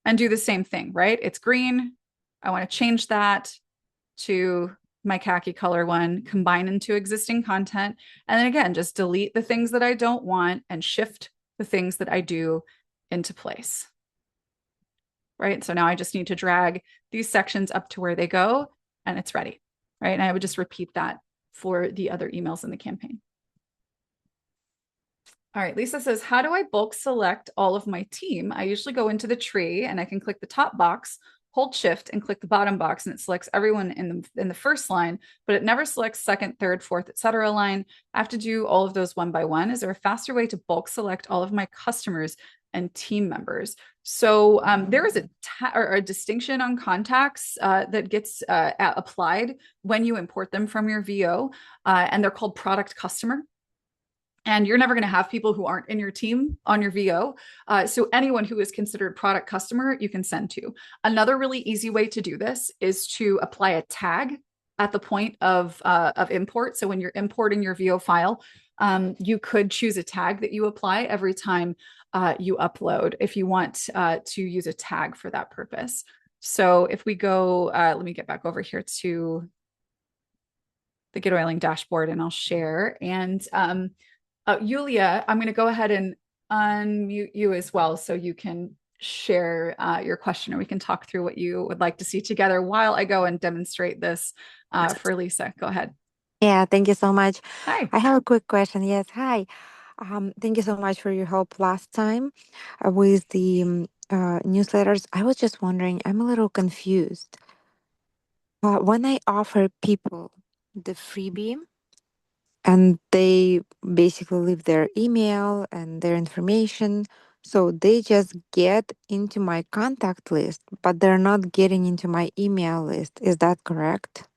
and do the same thing, right? It's green. I want to change that to my khaki color one, combine into existing content. And then again, just delete the things that I don't want and shift the things that I do into place. Right? So now I just need to drag these sections up to where they go and it's ready. Right? And I would just repeat that for the other emails in the campaign. All right, Lisa says, how do I bulk select all of my team? I usually go into the tree and I can click the top box, hold shift and click the bottom box, and it selects everyone in the first line, but it never selects second, third, fourth, etc. line. I have to do all of those one by one. Is there a faster way to bulk select all of my customers and team members? So there is a distinction on contacts that gets applied when you import them from your VO, and they're called product customer. And you're never going to have people who aren't in your team on your VO. So anyone who is considered product customer, you can send to. Another really easy way to do this is to apply a tag at the point of import. So when you're importing your VO file, you could choose a tag that you apply every time you upload if you want to use a tag for that purpose. So if we go, let me get back over here to the Get Oiling dashboard and I'll share. And Yulia, I'm going to go ahead and unmute you as well so you can share your question, or we can talk through what you would like to see together while I go and demonstrate this for Lisa. Go ahead. Yeah, thank you so much. Hi. I have a quick question. Yes, hi. Thank you so much for your help last time with the newsletters. I was just wondering, I'm a little confused. When I offer people the freebie and they basically leave their email and their information, so they just get into my contact list, but they're not getting into my email list. Is that correct?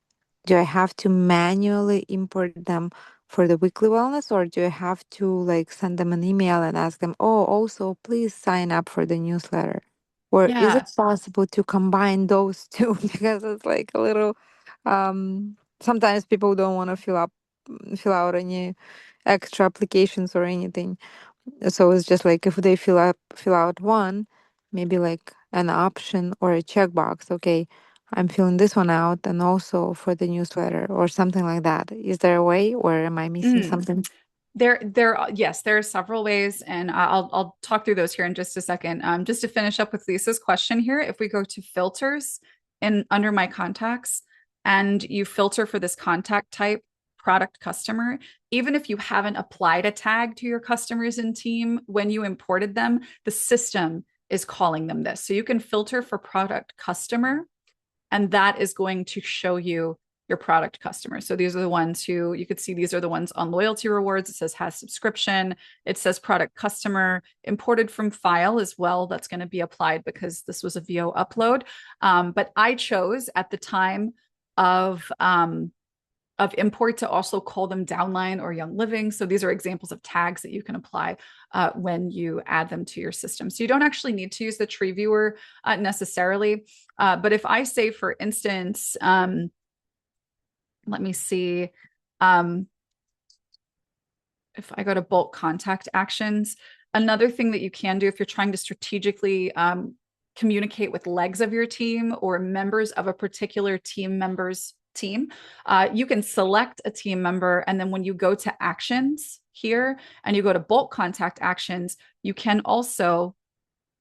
Do I have to manually import them for the weekly wellness, or do I have to like send them an email and ask them, oh, also please sign up for the newsletter? Or is Yeah. it possible to combine those two? Because it's like a little sometimes people don't want to fill out any extra applications or anything. So it's just like if they fill out one, maybe like an option or a checkbox. Okay, I'm filling this one out, and also for the newsletter or something like that. Is there a way, or am I missing Mm. something? Yes, there are several ways, and I'll talk through those here in just a second. Just to finish up with Lisa's question here, if we go to filters and under my contacts, and you filter for this contact type, product customer, even if you haven't applied a tag to your customers in team when you imported them, the system is calling them this. So you can filter for product customer, and that is going to show you your product customers. So these are the ones who you could see, these are the ones on loyalty rewards. It says has subscription. It says product customer, imported from file as well. That's going to be applied because this was a VO upload. But I chose at the time of import to also call them downline or young living. So these are examples of tags that you can apply when you add them to your system. So you don't actually need to use the tree viewer necessarily. But if I say, for instance, let me see, if I go to bulk contact actions, another thing that you can do if you're trying to strategically communicate with legs of your team or members of a particular team member's team, you can select a team member. And then when you go to actions here and you go to bulk contact actions, you can also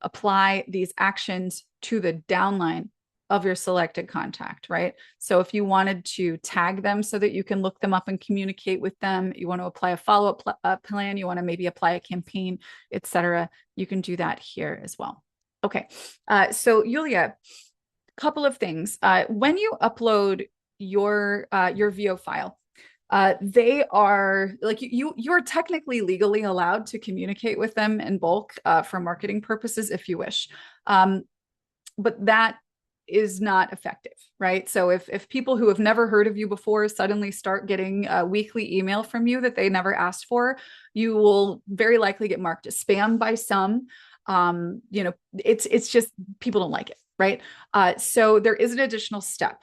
apply these actions to the downline of your selected contact, right? So if you wanted to tag them so that you can look them up and communicate with them, you want to apply a follow-up plan, you want to maybe apply a campaign, etc., you can do that here as well. Okay, so Yulia, a couple of things. When you upload your VO file, they are like you're technically legally allowed to communicate with them in bulk for marketing purposes if you wish. But that is not effective, right? So if people who have never heard of you before suddenly start getting a weekly email from you that they never asked for, you will very likely get marked as spam by some. It's just people don't like it, right? So there is an additional step.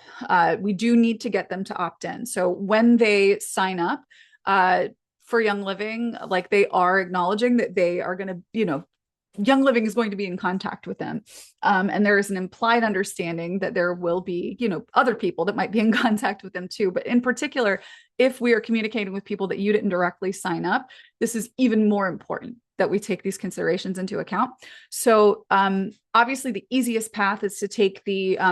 We do need to get them to opt in. So when they sign up for Young Living, like they are acknowledging that they are going to, Young Living is going to be in contact with them. And there is an implied understanding that there will be, other people that might be in contact with them too. But in particular, if we are communicating with people that you didn't directly sign up, this is even more important that we take these considerations into account. So obviously the easiest path is to take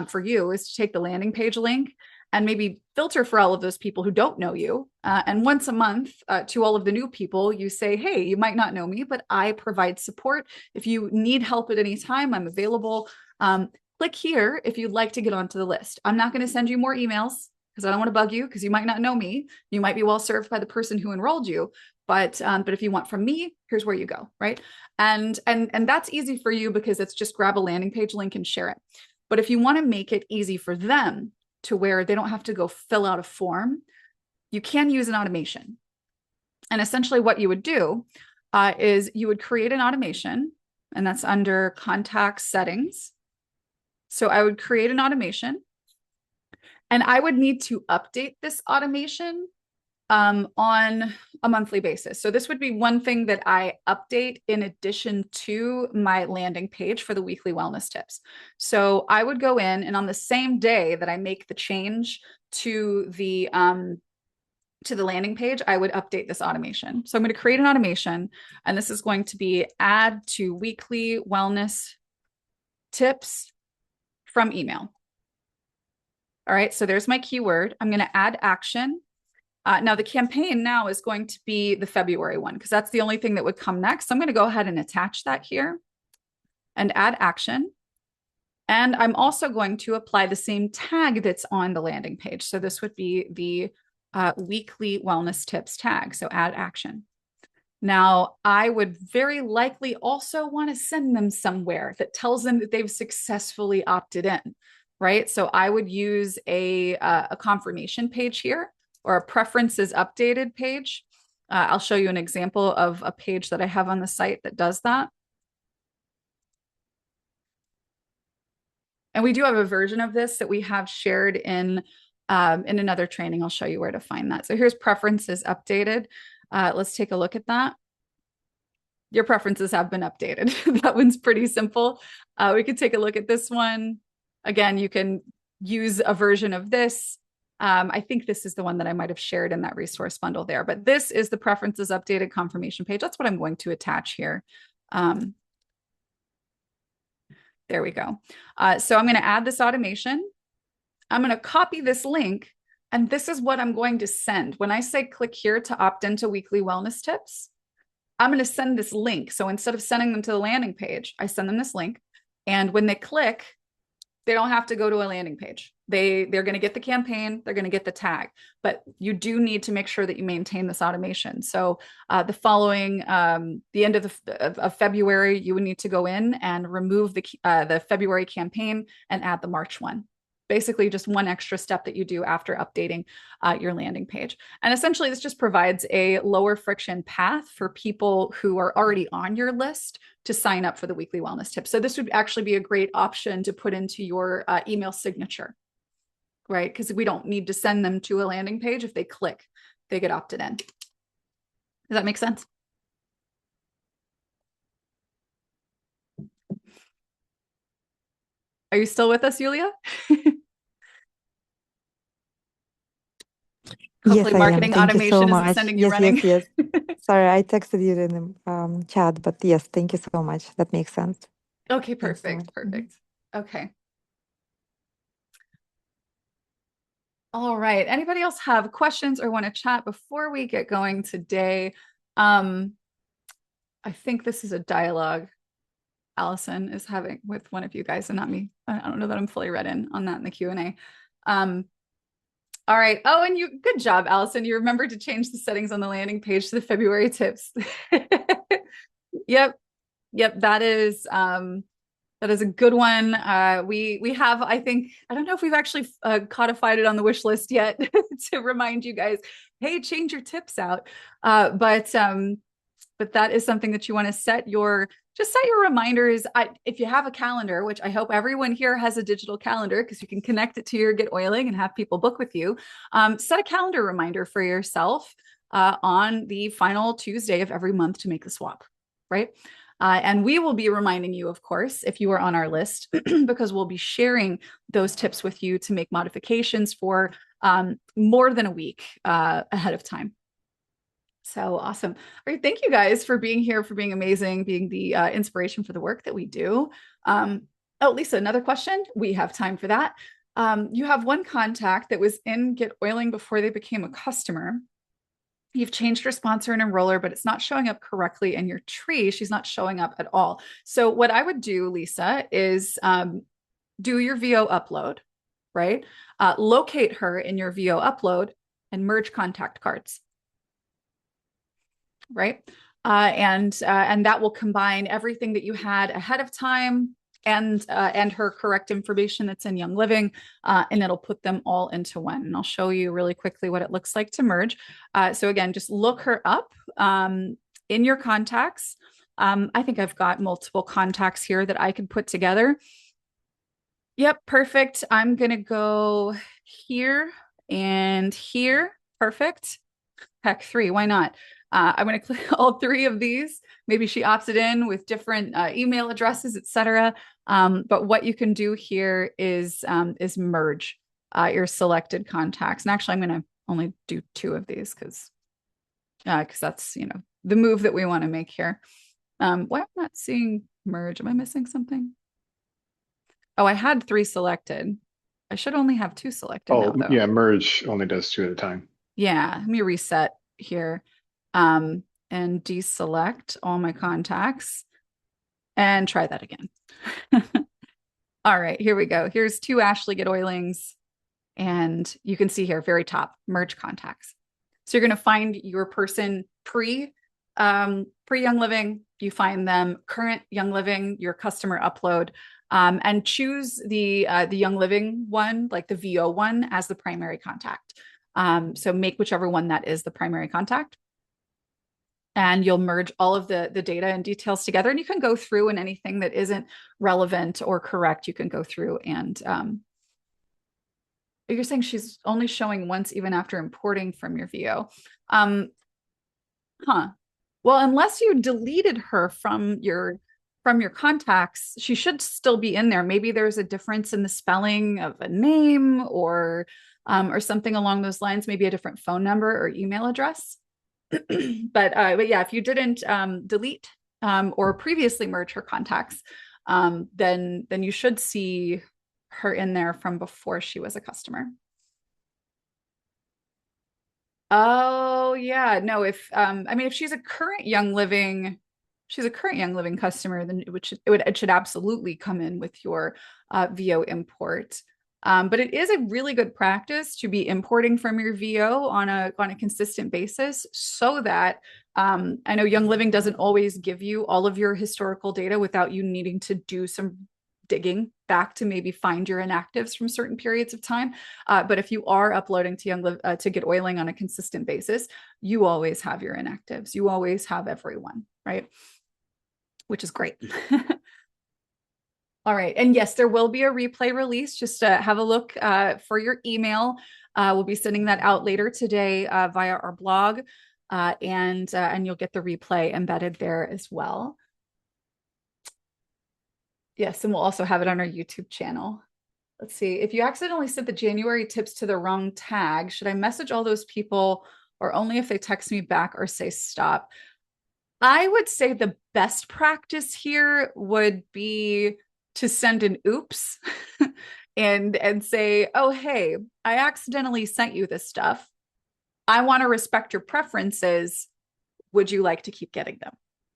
for you is to take the landing page link and maybe filter for all of those people who don't know you. And once a month to all of the new people, you say, hey, you might not know me, but I provide support. If you need help at any time, I'm available. Click here if you'd like to get onto the list. I'm not going to send you more emails because I don't want to bug you because you might not know me. You might be well served by the person who enrolled you. But if you want from me, here's where you go, right? And that's easy for you because it's just grab a landing page link and share it. But if you want to make it easy for them to where they don't have to go fill out a form, you can use an automation. And essentially what you would do is you would create an automation, and that's under contact settings. So I would create an automation, and I would need to update this automation on a monthly basis. So this would be one thing that I update in addition to my landing page for the weekly wellness tips. So I would go in, and on the same day that I make the change to the to the landing page, I would update this automation. So I'm going to create an automation, and this is going to be add to weekly wellness tips from email. All right, so there's my keyword. I'm going to add action. Now the campaign now is going to be the February one because that's the only thing that would come next. So I'm going to go ahead and attach that here and add action. And I'm also going to apply the same tag that's on the landing page. So this would be the weekly wellness tips tag. So add action. Now, I would very likely also want to send them somewhere that tells them that they've successfully opted in, right? So I would use a confirmation page here or a preferences updated page. I'll show you an example of a page that I have on the site that does that. And we do have a version of this that we have shared in another training. I'll show you where to find that. So here's preferences updated. Let's take a look at that. Your preferences have been updated. That one's pretty simple. We could take a look at this one. Again, you can use a version of this. I think this is the one that I might have shared in that resource bundle there, but this is the preferences updated confirmation page. That's what I'm going to attach here. There we go. So I'm going to add this automation. I'm going to copy this link, and this is what I'm going to send. When I say click here to opt into weekly wellness tips, I'm going to send this link. So instead of sending them to the landing page, I send them this link. And when they click, they don't have to go to a landing page. They're going to get the campaign, they're going to get the tag, but you do need to make sure that you maintain this automation. So the following, the end of February, you would need to go in and remove the February campaign and add the March one. Basically just one extra step that you do after updating your landing page. And essentially this just provides a lower friction path for people who are already on your list to sign up for the weekly wellness tips. So this would actually be a great option to put into your email signature, right? Because we don't need to send them to a landing page. If they click, they get opted in. Does that make sense? Are you still with us, Yulia? Yes, Hopefully I am. marketing Thank you so automation isn't much. sending you Yes, running. yes, yes. Sorry, I texted you in the chat, but yes, thank you so much. That makes sense. Okay, Thanks so much. perfect, perfect. Okay. All right. Anybody else have questions or want to chat before we get going today? I think this is a dialogue Allison is having with one of you guys and not me. I don't know that I'm fully read in on that in the Q&A. All right. Oh, and good job, Allison. You remembered to change the settings on the landing page to the February tips. Yep. That is a good one. We have, I think, I don't know if we've actually codified it on the wish list yet to remind you guys, hey, change your tips out. But that is something that you want to set your reminders. If you have a calendar, which I hope everyone here has a digital calendar because you can connect it to your Get Oiling and have people book with you. Set a calendar reminder for yourself on the final Tuesday of every month to make the swap, right? And we will be reminding you, of course, if you are on our list, because we'll be sharing those tips with you to make modifications for more than a week ahead of time. So awesome. All right. Thank you guys for being here, for being amazing, being the inspiration for the work that we do. Oh, Lisa, another question. We have time for that. You have one contact that was in Get Oiling before they became a customer. You've changed your sponsor and enroller, but it's not showing up correctly in your tree. She's not showing up at all. So what I would do, Lisa, is do your VO upload, right? Locate her in your VO upload and merge contact cards. Right. And that will combine everything that you had ahead of time and her correct information that's in Young Living, and it'll put them all into one. And I'll show you really quickly what it looks like to merge. So again, just look her up in your contacts. I think I've got multiple contacts here that I can put together. Yep, perfect. I'm going to go here and here. Perfect. Heck, 3, why not? I'm going to click all 3 of these. Maybe she opted in with different email addresses, etc. But what you can do here is merge your selected contacts. And actually, I'm going to only do 2 of these because that's, the move that we want to make here. Why am I not seeing merge? Am I missing something? Oh, I had 3 selected. I should only have 2 selected now, Oh, though. yeah, merge only does 2 at a time. Yeah, let me reset here and deselect all my contacts and try that again. All right, here we go. Here's 2 Ashley Get Oilings. And you can see here, very top, merge contacts. So you're going to find your person pre Young Living. You find them current Young Living, your customer upload, and choose the Young Living one, like the VO one, as the primary contact. So make whichever one that is the primary contact. And you'll merge all of the data and details together. And you can go through, and anything that isn't relevant or correct, you can go through and you're saying she's only showing once even after importing from your VO. Well, unless you deleted her from your contacts, she should still be in there. Maybe there's a difference in the spelling of a name or something along those lines, maybe a different phone number or email address. But yeah, if you didn't delete or previously merge her contacts, then you should see her in there from before she was a customer. Oh yeah, no, if if she's a current Young Living, customer, then it should absolutely come in with your VO import. But it is a really good practice to be importing from your VO on a consistent basis, so that I know Young Living doesn't always give you all of your historical data without you needing to do some digging back to maybe find your inactives from certain periods of time. But if you are uploading to Get Oiling on a consistent basis, you always have your inactives. You always have everyone, right? Which is great. All right. And yes, there will be a replay release. Just have a look for your email. We'll be sending that out later today via our blog, and you'll get the replay embedded there as well. Yes, and we'll also have it on our YouTube channel. Let's see. If you accidentally sent the January tips to the wrong tag, should I message all those people or only if they text me back or say stop? I would say the best practice here would be to send an oops and say, oh, hey, I accidentally sent you this stuff. I want to respect your preferences. Would you like to keep getting them?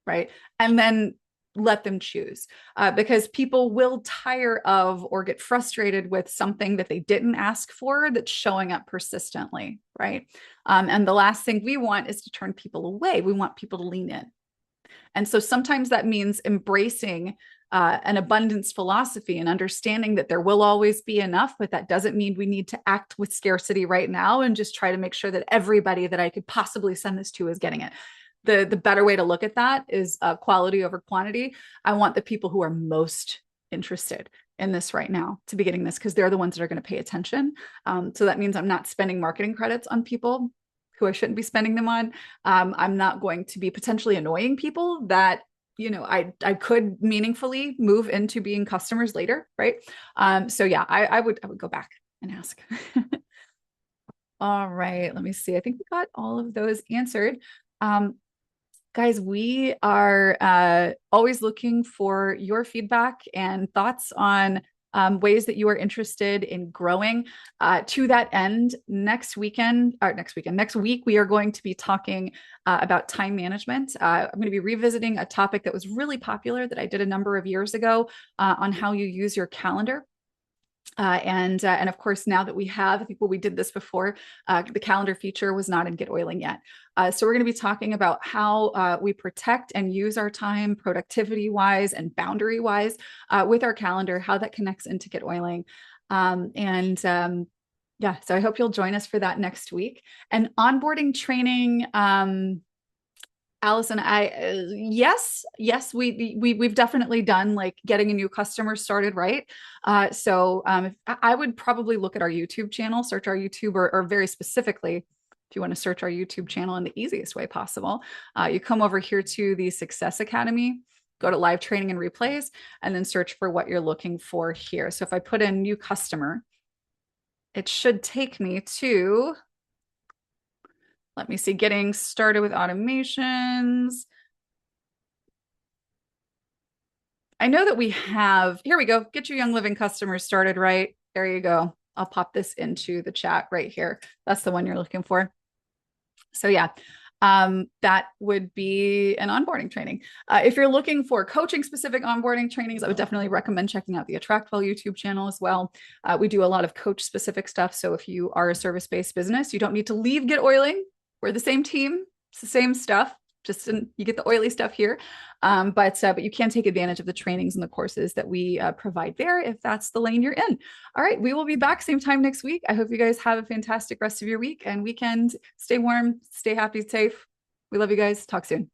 Right. And then let them choose, because people will tire of or get frustrated with something that they didn't ask for that's showing up persistently. Right. And the last thing we want is to turn people away. We want people to lean in. And so sometimes that means embracing an abundance philosophy and understanding that there will always be enough, but that doesn't mean we need to act with scarcity right now and just try to make sure that everybody that I could possibly send this to is getting it. The better way to look at that is quality over quantity. I want the people who are most interested in this right now to be getting this, because they're the ones that are going to pay attention. So that means I'm not spending marketing credits on people who I shouldn't be spending them on. I'm not going to be potentially annoying people that I could meaningfully move into being customers later, right? So yeah, I would go back and ask. All right, let me see. I think we got all of those answered. Guys, we are always looking for your feedback and thoughts on ways that you are interested in growing. To that end, next week, we are going to be talking about time management. I'm going to be revisiting a topic that was really popular that I did a number of years ago on how you use your calendar. And of course, now that we have, I think we did this before, the calendar feature was not in Get Oiling yet. So we're going to be talking about how we protect and use our time productivity-wise and boundary-wise with our calendar, how that connects into Get Oiling. Yeah, so I hope you'll join us for that next week. And onboarding training, Allison, yes, we've definitely done like getting a new customer started, right? So I would probably look at our YouTube channel, search our YouTube, or very specifically, if you want to search our YouTube channel in the easiest way possible, you come over here to the Success Academy, go to live training and replays, and then search for what you're looking for here. So if I put in new customer, it should take me to let me see, getting started with automations. I know that we have, here we go. Get your Young Living customers started, right? There you go. I'll pop this into the chat right here. That's the one you're looking for. So yeah, that would be an onboarding training. If you're looking for coaching specific onboarding trainings, I would definitely recommend checking out the Attract Well YouTube channel as well. We do a lot of coach specific stuff. So if you are a service-based business, you don't need to leave Get Oiling. We're the same team. It's the same stuff. You get the oily stuff here, but you can take advantage of the trainings and the courses that we provide there if that's the lane you're in. All right, we will be back same time next week. I hope you guys have a fantastic rest of your week and weekend. Stay warm, stay happy, safe. We love you guys. Talk soon.